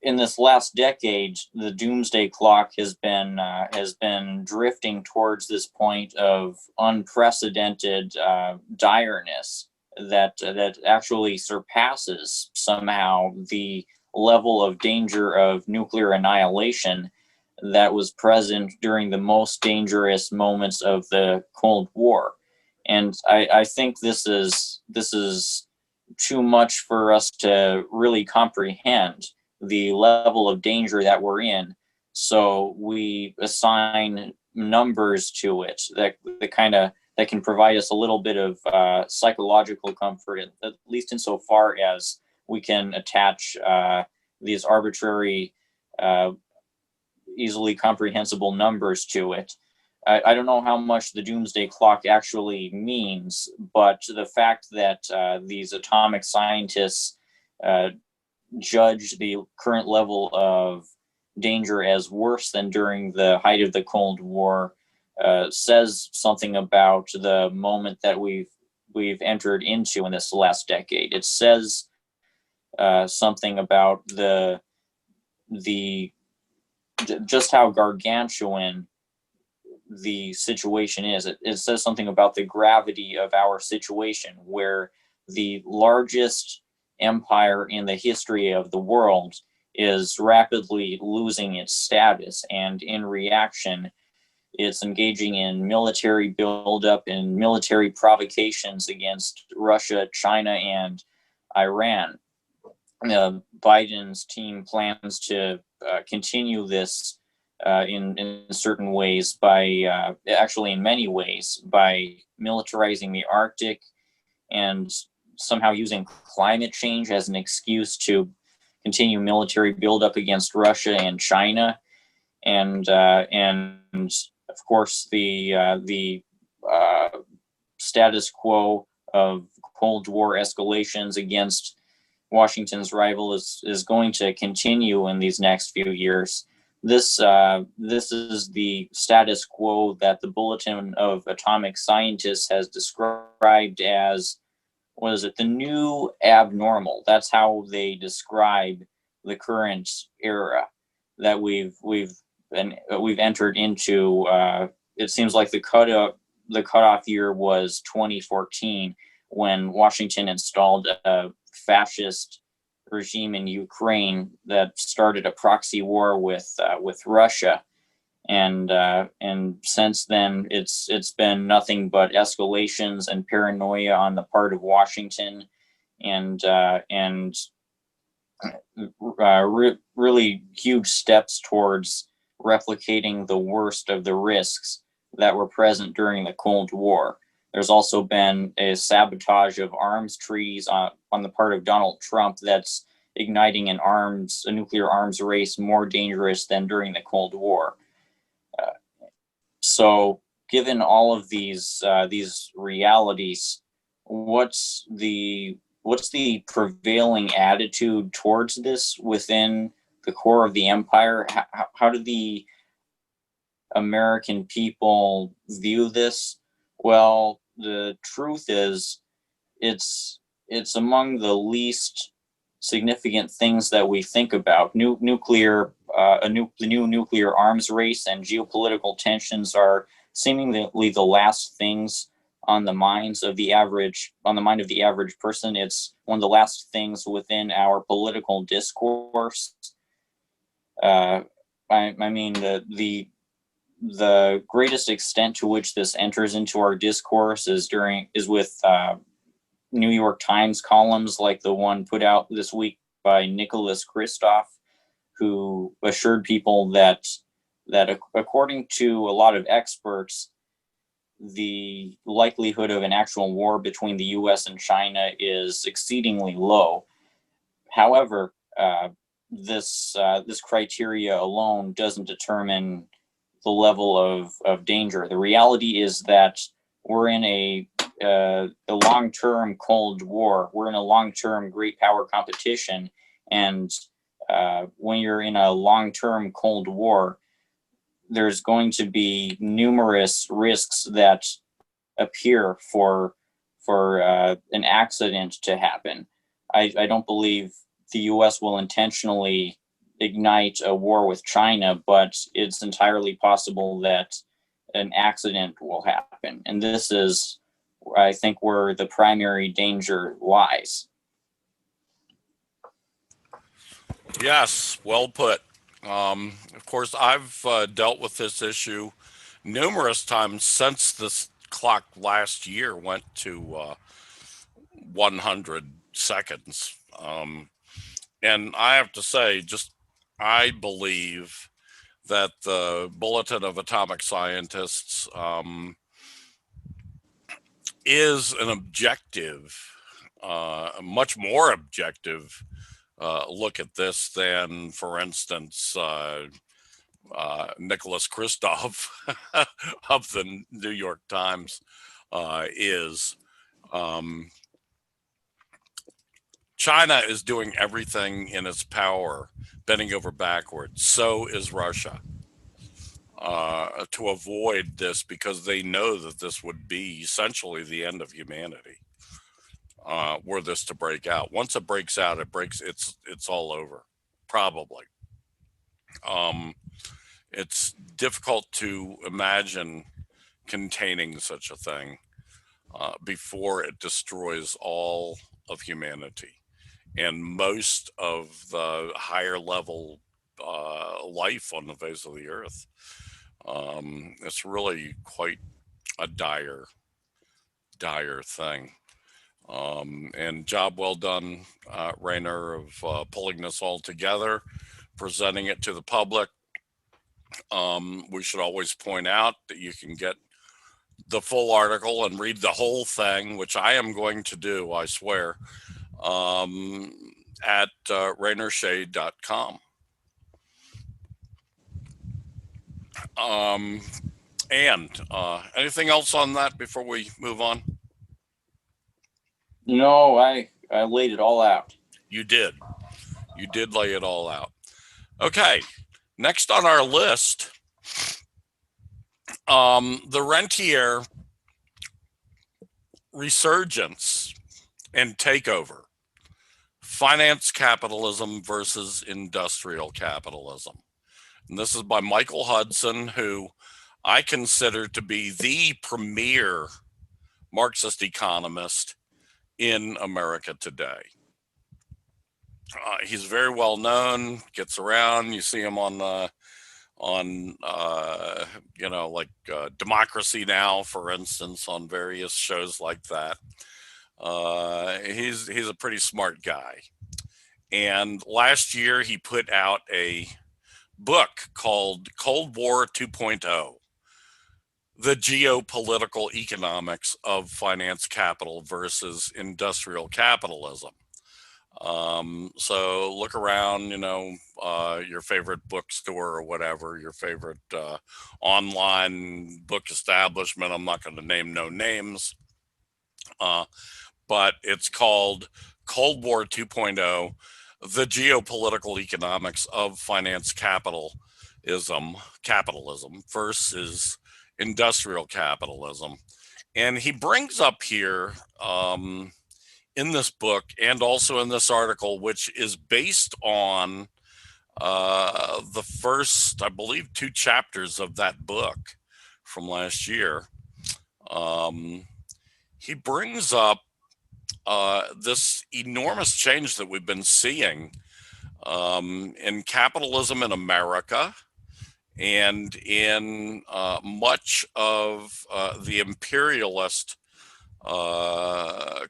in this last decade, the doomsday clock has been drifting towards this point of unprecedented direness that actually surpasses somehow the level of danger of nuclear annihilation that was present during the most dangerous moments of the Cold War. And I think this is too much for us to really comprehend the level of danger that we're in. So we assign numbers to it that can provide us a little bit of psychological comfort, at least insofar as we can attach these arbitrary, easily comprehensible numbers to it. I don't know how much the doomsday clock actually means, but the fact that these atomic scientists judge the current level of danger as worse than during the height of the Cold War says something about the moment that we've entered into in this last decade. It says something about just how gargantuan the situation is. It says something about the gravity of our situation, where the largest empire in the history of the world is rapidly losing its status, and in reaction, it's engaging in military buildup and military provocations against Russia, China, and Iran. Biden's team plans to continue this in certain ways by actually in many ways by militarizing the Arctic and somehow using climate change as an excuse to continue military buildup against Russia and China, and of course the status quo of Cold War escalations against Washington's rival is going to continue in these next few years. This is the status quo that the Bulletin of Atomic Scientists has described as, what is it, the new abnormal. That's how they describe the current era that we've entered into. It seems like the cutoff year was 2014, when Washington installed a fascist regime in Ukraine that started a proxy war with Russia, and since then it's been nothing but escalations and paranoia on the part of Washington, and really huge steps towards replicating the worst of the risks that were present during the Cold War. There's also been a sabotage of arms treaties on the part of Donald Trump that's igniting a nuclear arms race more dangerous than during the Cold War. So, given all of these realities, what's the prevailing attitude towards this within the core of the empire? How do the American people view this? Well, the truth is, it's among the least significant things that we think about. The new nuclear arms race and geopolitical tensions are seemingly the last things on the mind of the average person. It's one of the last things within our political discourse. I mean, the greatest extent to which this enters into our discourse is with New York Times columns like the one put out this week by Nicholas Kristof, who assured people that according to a lot of experts, the likelihood of an actual war between the U.S. and China is exceedingly low. However, this criteria alone doesn't determine the level of danger. The reality is that we're in a long-term Cold War. We're in a long-term great power competition, and when you're in a long-term Cold War, there's going to be numerous risks that appear for an accident to happen. I don't believe the U.S. will intentionally ignite a war with China, but it's entirely possible that an accident will happen. And this is, I think, where the primary danger lies. Yes, well put. Of course, I've dealt with this issue numerous times since this clock last year went to 100 seconds. And I have to say, I believe that the Bulletin of Atomic Scientists is an objective, a much more objective look at this than, for instance, Nicholas Kristof of the New York Times is. China is doing everything in its power, bending over backwards. So is Russia, to avoid this, because they know that this would be essentially the end of humanity. Were this to break out, once it breaks out, it's all over, probably. It's difficult to imagine containing such a thing before it destroys all of humanity and most of the higher level life on the face of the earth. It's really quite a dire thing. And job well done, Rainer, of pulling this all together, presenting it to the public. We should always point out that you can get the full article and read the whole thing, which I am going to do, I swear, at rainershade.com. And anything else on that before we move on? No, I laid it all out. You did lay it all out. Okay, next on our list, the rentier resurgence and takeover, finance capitalism versus industrial capitalism. And this is by Michael Hudson, who I consider to be the premier Marxist economist in America today. He's very well known, gets around. You see him on Democracy Now, for instance, on various shows like that. He's a pretty smart guy. And last year he put out a book called Cold War 2.0, the geopolitical economics of finance capital versus industrial capitalism. So look around, your favorite bookstore or whatever, your favorite online book establishment. I'm not going to name no names, but it's called Cold War 2.0, the geopolitical economics of finance capitalism versus industrial capitalism. And he brings up here in this book and also in this article, which is based on the first, I believe, 2 chapters of that book from last year. He brings up this enormous change that we've been seeing in capitalism in America and in much of the imperialist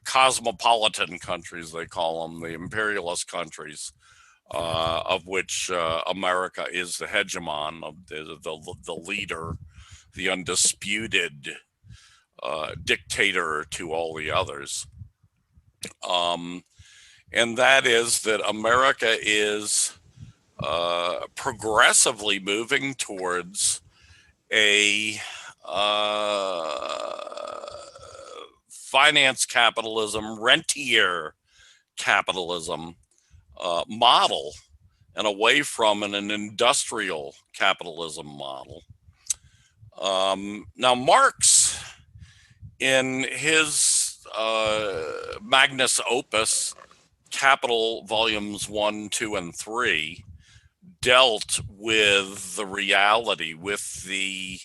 cosmopolitan countries, they call them, the imperialist countries, of which America is the hegemon, the leader, the undisputed dictator to all the others. And that is that America is progressively moving towards a finance capitalism, rentier capitalism model, and away from an industrial capitalism model. Now, Marx, in his magnus opus, Capital Volumes 1, 2, and 3, dealt with the reality, with the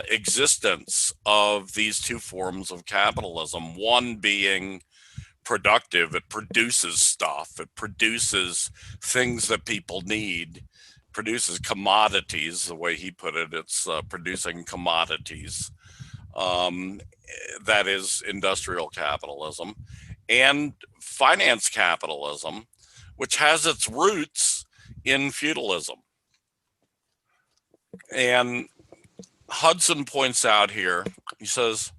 existence of these 2 forms of capitalism. One being productive, it produces stuff, it produces things that people need, produces commodities, the way he put it, it's producing commodities. That is industrial capitalism. And finance capitalism, which has its roots in feudalism. And Hudson points out here, he says,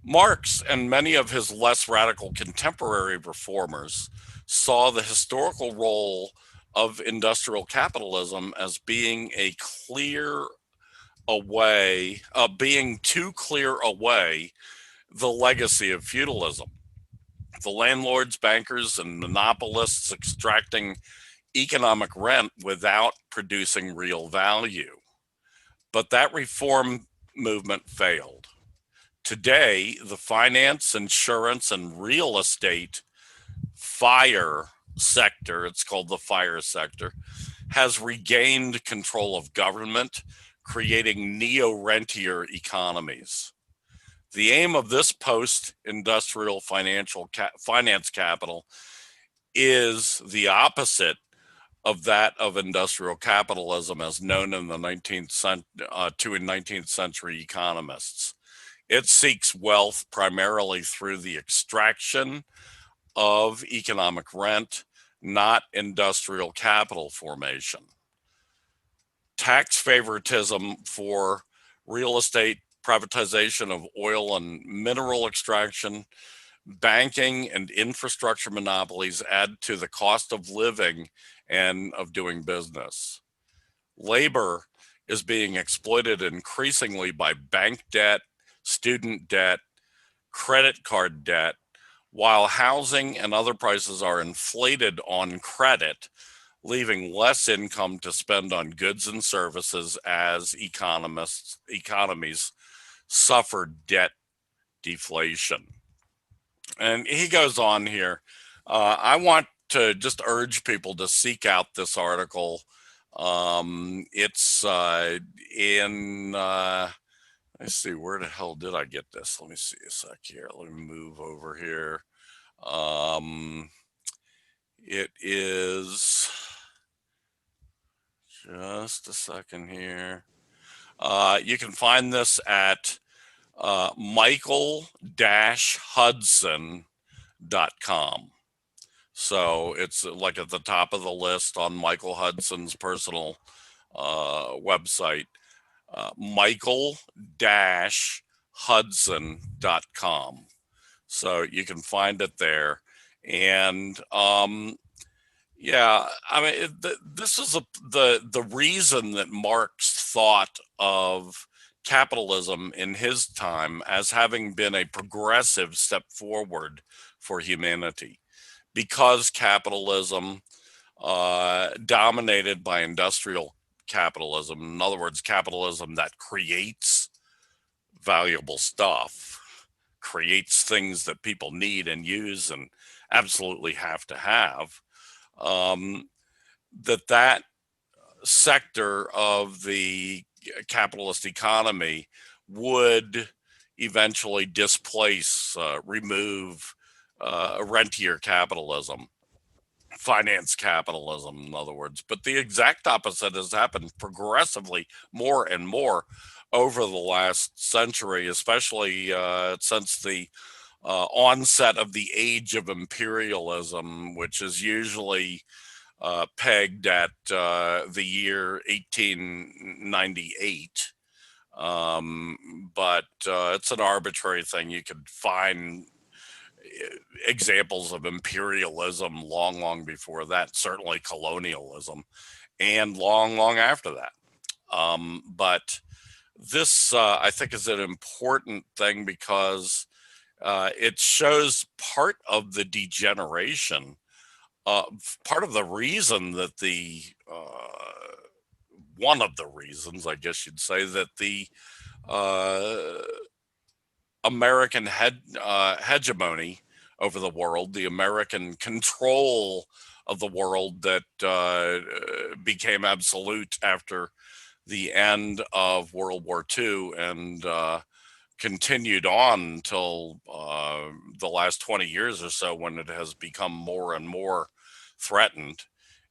Marx and many of his less radical contemporary reformers saw the historical role of industrial capitalism as being a clear away, being too clear away the legacy of feudalism. The landlords, bankers, and monopolists extracting economic rent without producing real value. But that reform movement failed. Today, the finance, insurance, and real estate fire sector, it's called the fire sector, has regained control of government, creating neo-rentier economies. The aim of this post-industrial finance capital is the opposite of that of industrial capitalism as known in the 19th century economists. It seeks wealth primarily through the extraction of economic rent, not industrial capital formation. Tax favoritism for real estate, privatization of oil and mineral extraction, banking and infrastructure monopolies add to the cost of living and of doing business. Labor is being exploited increasingly by bank debt, student debt, credit card debt, while housing and other prices are inflated on credit, leaving less income to spend on goods and services as economies suffer debt deflation. And he goes on here. I want to just urge people to seek out this article. It's in, let's see, where the hell did I get this? Let me see a sec here. Let me move over here. It is just a second here. You can find this at michael-hudson.com. So it's like at the top of the list on Michael Hudson's personal website, michael-hudson.com. So you can find it there. And yeah, I mean, this is the reason that Marx thought of capitalism in his time as having been a progressive step forward for humanity, because capitalism, dominated by industrial capitalism, in other words, capitalism that creates valuable stuff, creates things that people need and use and absolutely have to have, that sector of the capitalist economy would eventually displace, remove rentier capitalism, finance capitalism, in other words. But the exact opposite has happened progressively more and more over the last century, especially since the onset of the age of imperialism, which is usually pegged at the year 1898. But it's an arbitrary thing. You could find examples of imperialism long, long before that, certainly colonialism, and long, long after that. But this, I think, is an important thing because it shows part of the degeneration, part of the reason that one of the reasons, I guess you'd say, that the American hegemony over the world, the American control of the world that became absolute after the end of World War II and continued on until the last 20 years or so, when it has become more and more threatened,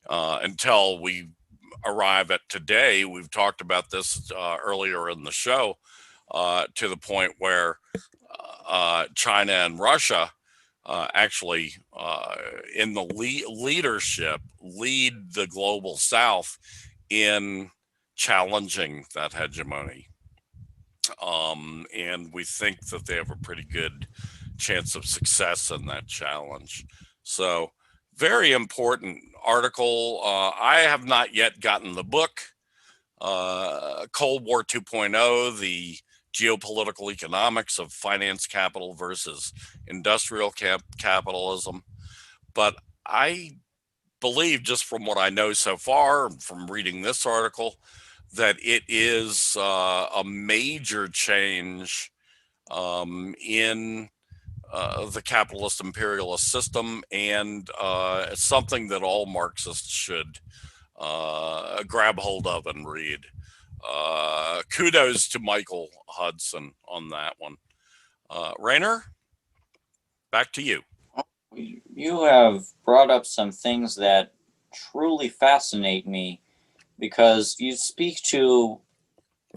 until we arrive at today. We've talked about this earlier in the show, to the point where China and Russia actually, in the leadership, lead the global South in challenging that hegemony. And we think that they have a pretty good chance of success in that challenge. So, very important article. I have not yet gotten the book, Cold War 2.0, the geopolitical economics of finance capital versus industrial capitalism. But I believe, just from what I know so far, from reading this article, that it is a major change in the capitalist imperialist system, and something that all Marxists should grab hold of and read. Kudos to Michael Hudson on that one. Rainer, back to you. You have brought up some things that truly fascinate me, because you speak to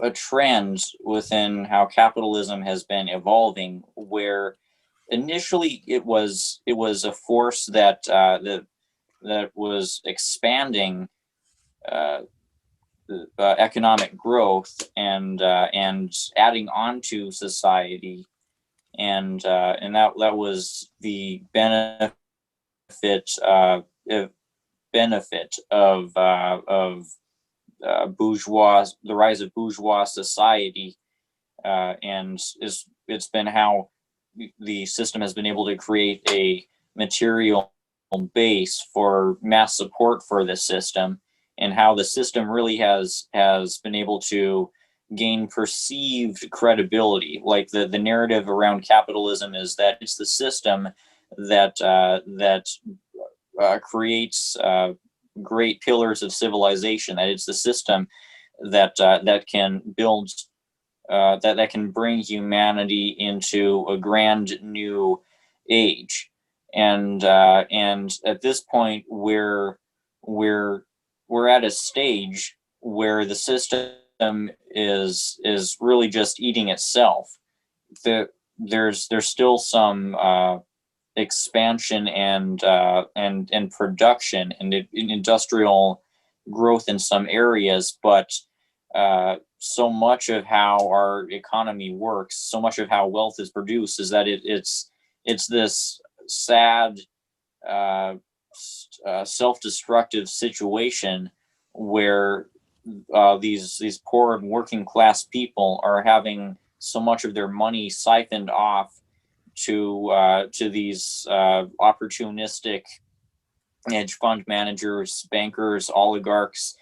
a trend within how capitalism has been evolving, where initially it was a force that was expanding economic growth and adding on to society, and that was the benefit of the rise of bourgeois society, and it's been how the system has been able to create a material base for mass support for the system, and how the system really has been able to gain perceived credibility. Like the narrative around capitalism is that it's the system that creates great pillars of civilization, that it's the system that can build, that can bring humanity into a grand new age. And at this point, we're at a stage where the system is really just eating itself. There's still some expansion and production and industrial growth in some areas, but so much of how our economy works, so much of how wealth is produced, is that it's this sad self-destructive situation where these poor and working class people are having so much of their money siphoned off to these opportunistic hedge fund managers, bankers, oligarchs.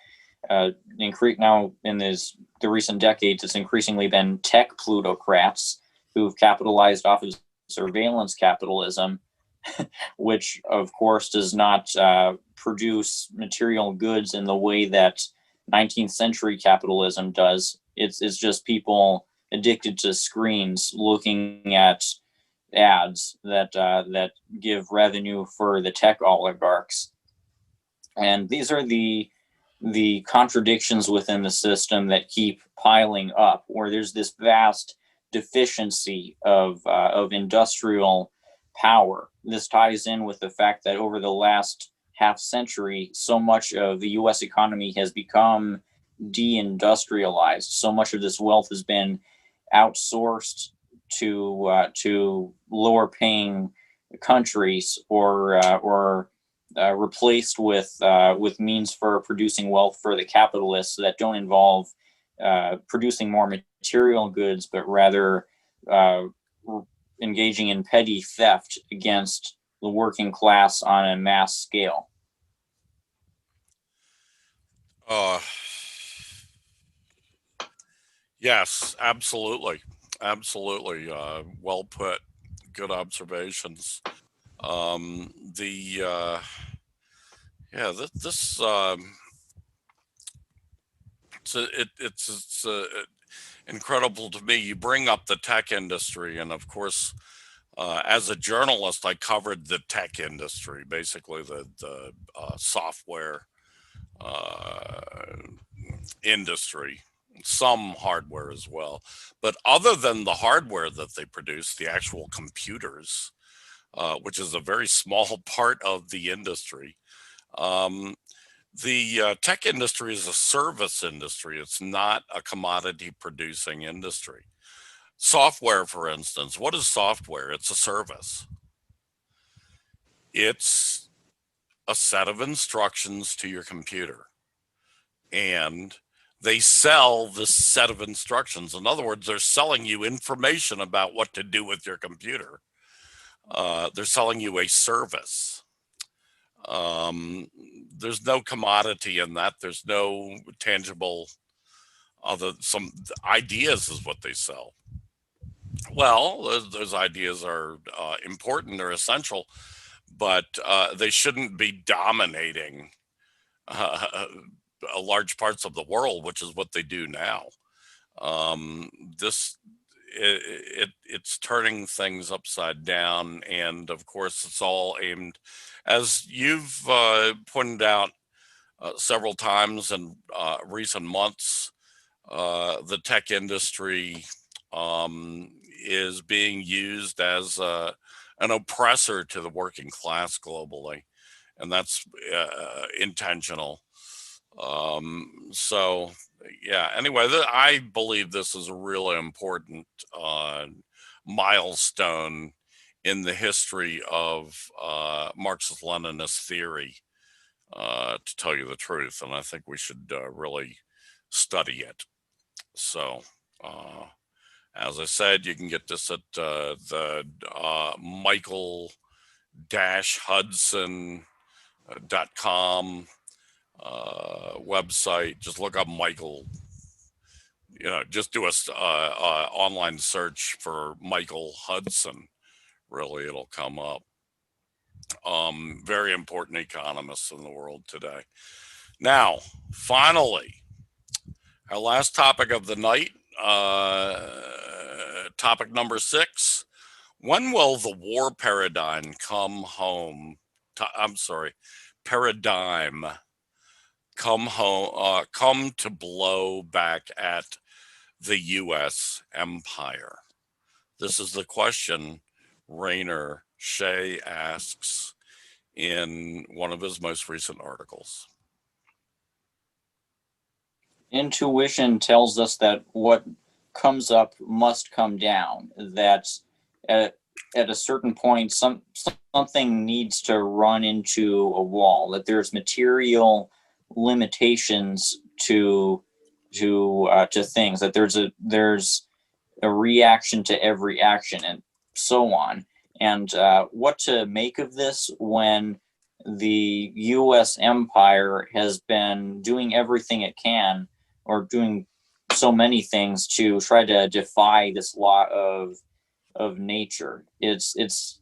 Now in the recent decades, it's increasingly been tech plutocrats who've capitalized off of surveillance capitalism, which of course does not produce material goods in the way that 19th century capitalism does. It's just people addicted to screens looking at ads that give revenue for the tech oligarchs. And these are the contradictions within the system that keep piling up, where there's this vast deficiency of industrial power. This ties in with the fact that over the last half century, so much of the U.S. economy has become deindustrialized. So much of this wealth has been outsourced to lower paying countries, or replaced with means for producing wealth for the capitalists that don't involve producing more material goods, but rather engaging in petty theft against the working class on a mass scale. Yes, absolutely. Absolutely. Well put. Good observations. It's incredible to me. You bring up the tech industry, and of course, as a journalist, I covered the tech industry, basically the software industry, some hardware as well. But other than the hardware that they produce, the actual computers, which is a very small part of the industry, the tech industry is a service industry. It's not a commodity producing industry. Software, for instance, what is software? It's a service. It's a set of instructions to your computer, and they sell this set of instructions. In other words, they're selling you information about what to do with your computer. They're selling you a service. There's no commodity in that. There's no tangible some ideas is what they sell. Well, those ideas are important or essential, but they shouldn't be dominating large parts of the world, which is what they do now. It's turning things upside down, and of course, it's all aimed, as you've pointed out several times in recent months. The tech industry is being used as an oppressor to the working class globally, and that's intentional. So yeah, anyway, I believe this is a really important milestone in the history of Marxist-Leninist theory, to tell you the truth, and I think we should really study it. So as I said, you can get this at the Michael-Hudson.com website. Just look up Michael, just do a online search for Michael Hudson. Really, it'll come up. Very important economists in the world today. Now, finally, our last topic of the night, topic number 6. When will the war paradigm come home? Paradigm come to blow back at the U.S. empire? This is the question Rainer Shea asks in one of his most recent articles. Intuition tells us that what comes up must come down, that at a certain point something needs to run into a wall, that there's material limitations to things, that there's a reaction to every action. And so on. And what to make of this when the U.S. empire has been doing everything it can, or doing so many things to try to defy this law of nature. It's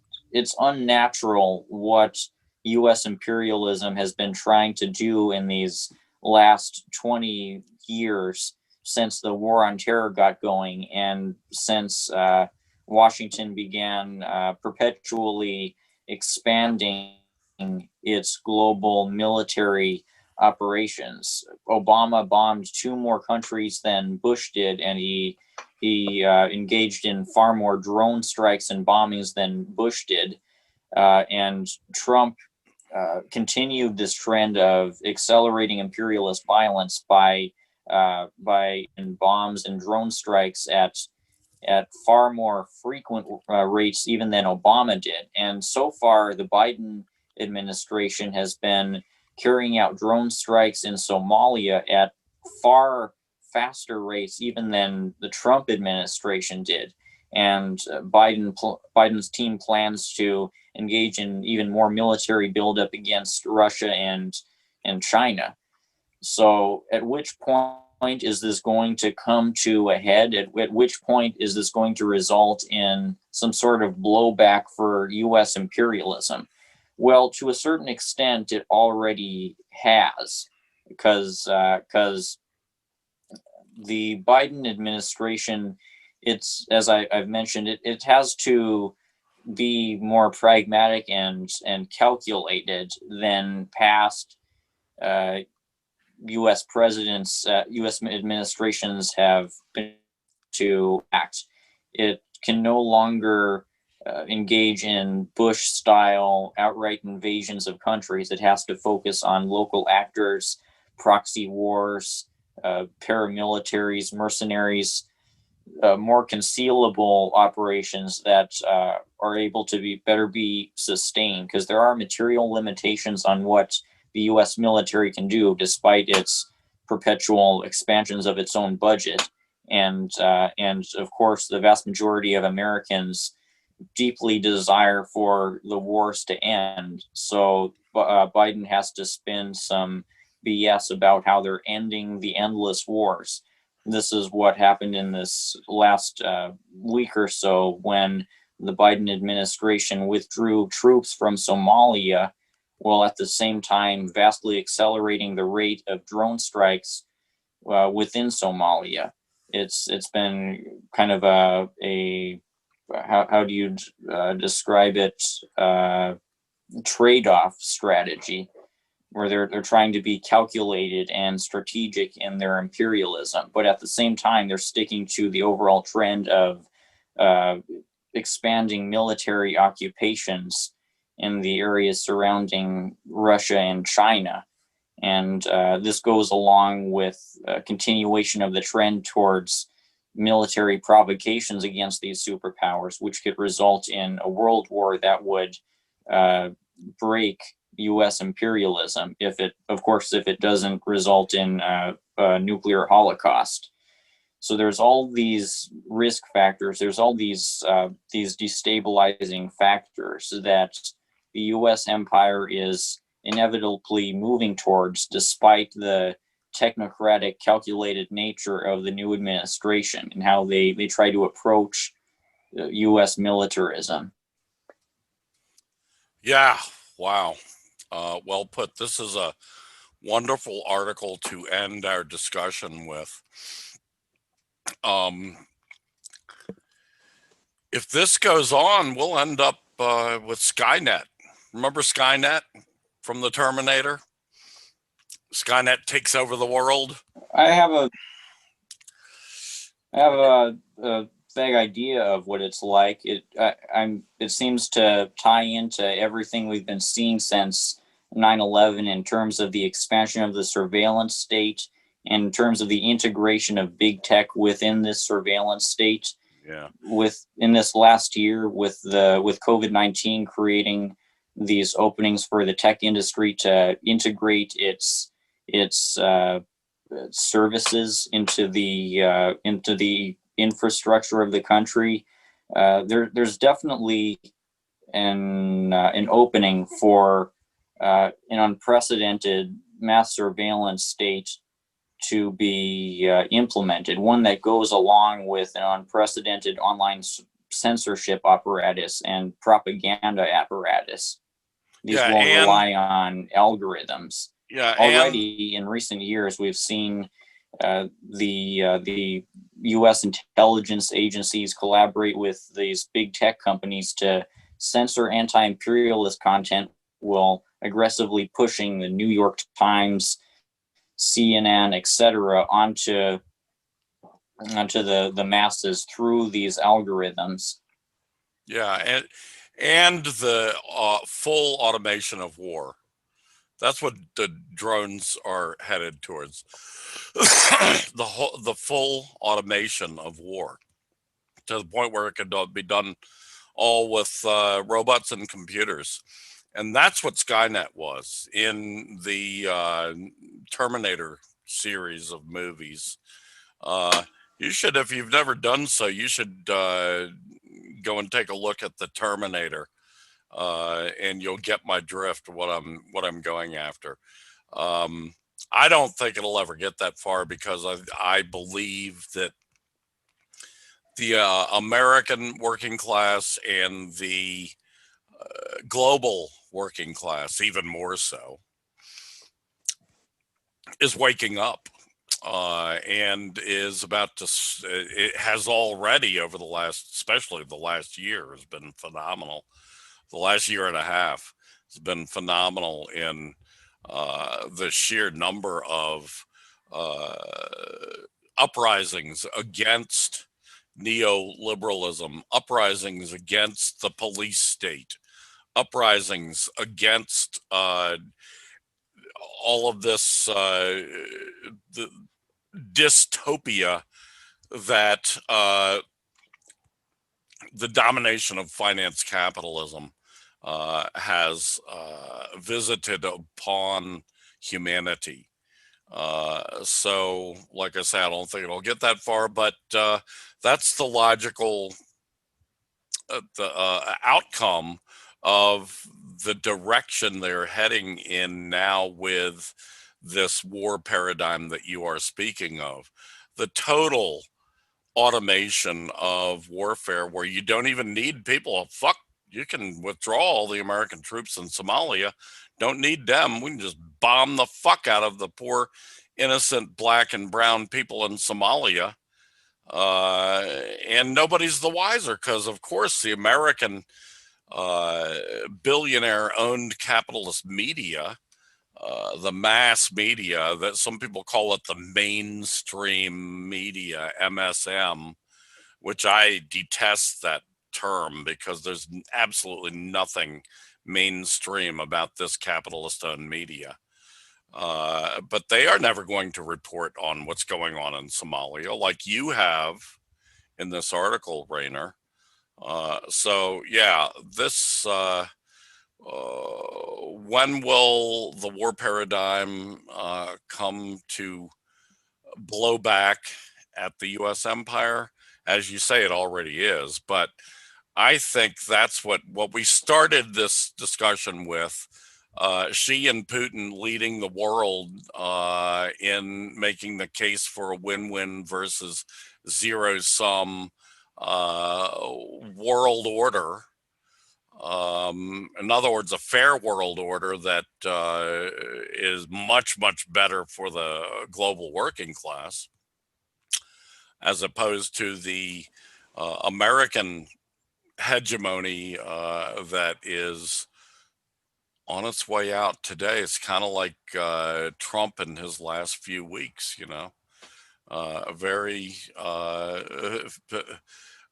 unnatural what U.S. imperialism has been trying to do in these last 20 years since the war on terror got going, and since Washington began perpetually expanding its global military operations. Obama bombed two more countries than Bush did, and he engaged in far more drone strikes and bombings than Bush did. And Trump continued this trend of accelerating imperialist violence by bombs and drone strikes at far more frequent rates even than Obama did. And so far, the Biden administration has been carrying out drone strikes in Somalia at far faster rates even than the Trump administration did. And Biden's team plans to engage in even more military buildup against Russia and China. So at which point is this going to come to a head? At which point is this going to result in some sort of blowback for U.S. imperialism? Well, to a certain extent, it already has, because the Biden administration, it's, as I've mentioned, it has to be more pragmatic and calculated than past U.S. presidents, U.S. administrations have been to act. It can no longer engage in Bush-style outright invasions of countries. It has to focus on local actors, proxy wars, paramilitaries, mercenaries, more concealable operations that are able to better be sustained, because there are material limitations on what the U.S. military can do, despite its perpetual expansions of its own budget. And of course, the vast majority of Americans deeply desire for the wars to end. So Biden has to spin some BS about how they're ending the endless wars. This is what happened in this last week or so, when the Biden administration withdrew troops from Somalia, while at the same time vastly accelerating the rate of drone strikes within Somalia. It's been kind of a how do you describe it, trade-off strategy, where they're trying to be calculated and strategic in their imperialism, but at the same time they're sticking to the overall trend of expanding military occupations in the areas surrounding Russia and China. And this goes along with a continuation of the trend towards military provocations against these superpowers, which could result in a world war that would break U.S. imperialism, if it doesn't result in a nuclear holocaust. So there's all these risk factors. There's all these destabilizing factors that the U.S. empire is inevitably moving towards, despite the technocratic, calculated nature of the new administration and how they try to approach U.S. militarism. Yeah, wow. Well put. This is a wonderful article to end our discussion with. If this goes on, we'll end up with Skynet. Remember Skynet from the Terminator? Skynet takes over the world. I have a vague idea of what it's like. It seems to tie into everything we've been seeing since 9/11 in terms of the expansion of the surveillance state, and in terms of the integration of big tech within this surveillance state. Yeah. In this last year, with COVID-19 creating these openings for the tech industry to integrate its services into the infrastructure of the country, there's definitely an opening for an unprecedented mass surveillance state to be implemented, one that goes along with an unprecedented online censorship apparatus and propaganda apparatus. These Yeah, won't and rely on algorithms. yeah, and Already in recent years, we've seen the U.S. intelligence agencies collaborate with these big tech companies to censor anti-imperialist content, while aggressively pushing the New York Times, CNN, etc., onto the masses through these algorithms. yeah, and the full automation of war. That's what the drones are headed towards. The full automation of war, to the point where it could be done all with robots and computers. And that's what Skynet was in the Terminator series of movies. You should, if you've never done so, you should go and take a look at the Terminator, and you'll get my drift. What I'm going after. I don't think it'll ever get that far, because I believe that the American working class and the global working class, even more so, is waking up, and is about to. It has already, over the last, especially the last year, has been phenomenal. The last year and a half has been phenomenal in the sheer number of uh, uprisings against neoliberalism, uprisings against the police state, uprisings against all of this the dystopia that the domination of finance capitalism has visited upon humanity. So, like I said, I don't think it'll get that far, but that's the logical outcome of the direction they're heading in now with this war paradigm that you are speaking of. The total automation of warfare, where you don't even need people. Fuck, you can withdraw all the American troops in Somalia. Don't need them. We can just bomb the fuck out of the poor, innocent black and brown people in Somalia. And nobody's the wiser, because, of course, the American billionaire owned capitalist media, the mass media, that some people call it the mainstream media, MSM, which I detest that term, because there's absolutely nothing mainstream about this capitalist owned media. But they are never going to report on what's going on in Somalia, like you have in this article, Rayner. So yeah, this when will the war paradigm come to blow back at the U.S. empire? As you say, it already is, but I think that's what we started this discussion with. Xi and Putin leading the world in making the case for a win-win versus zero-sum world order. In other words, a fair world order that is much, much better for the global working class, as opposed to the American hegemony that is on its way out today. It's kind of like Trump in his last few weeks, very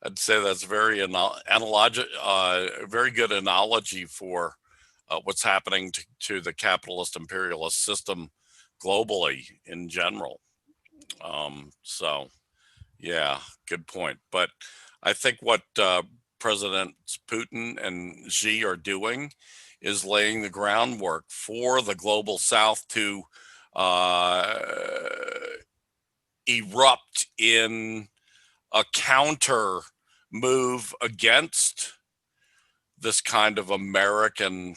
I'd say that's very very good analogy for what's happening to the capitalist imperialist system globally in general. So yeah, good point. But I think what Presidents Putin and Xi are doing is laying the groundwork for the global South to erupt in a counter move against this kind of American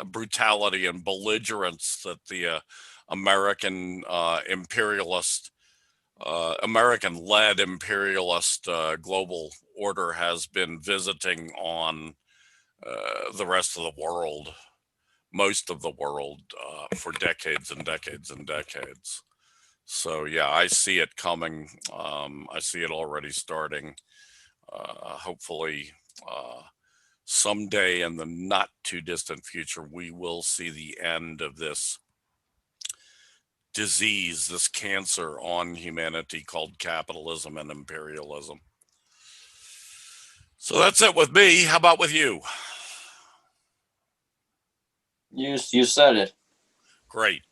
brutality and belligerence that the American imperialist, American-led imperialist global order has been visiting on the rest of the world, most of the world, for decades and decades and decades. So yeah, I see it coming. I see it already starting. Hopefully, someday in the not too distant future, we will see the end of this disease, this cancer on humanity called capitalism and imperialism. So that's it with me. How about with you? You said it. Great.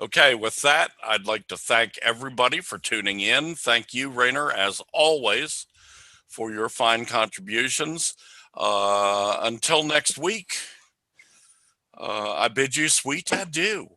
Okay, with that, I'd like to thank everybody for tuning in. Thank you, Rainer, as always, for your fine contributions. Until next week, I bid you sweet adieu.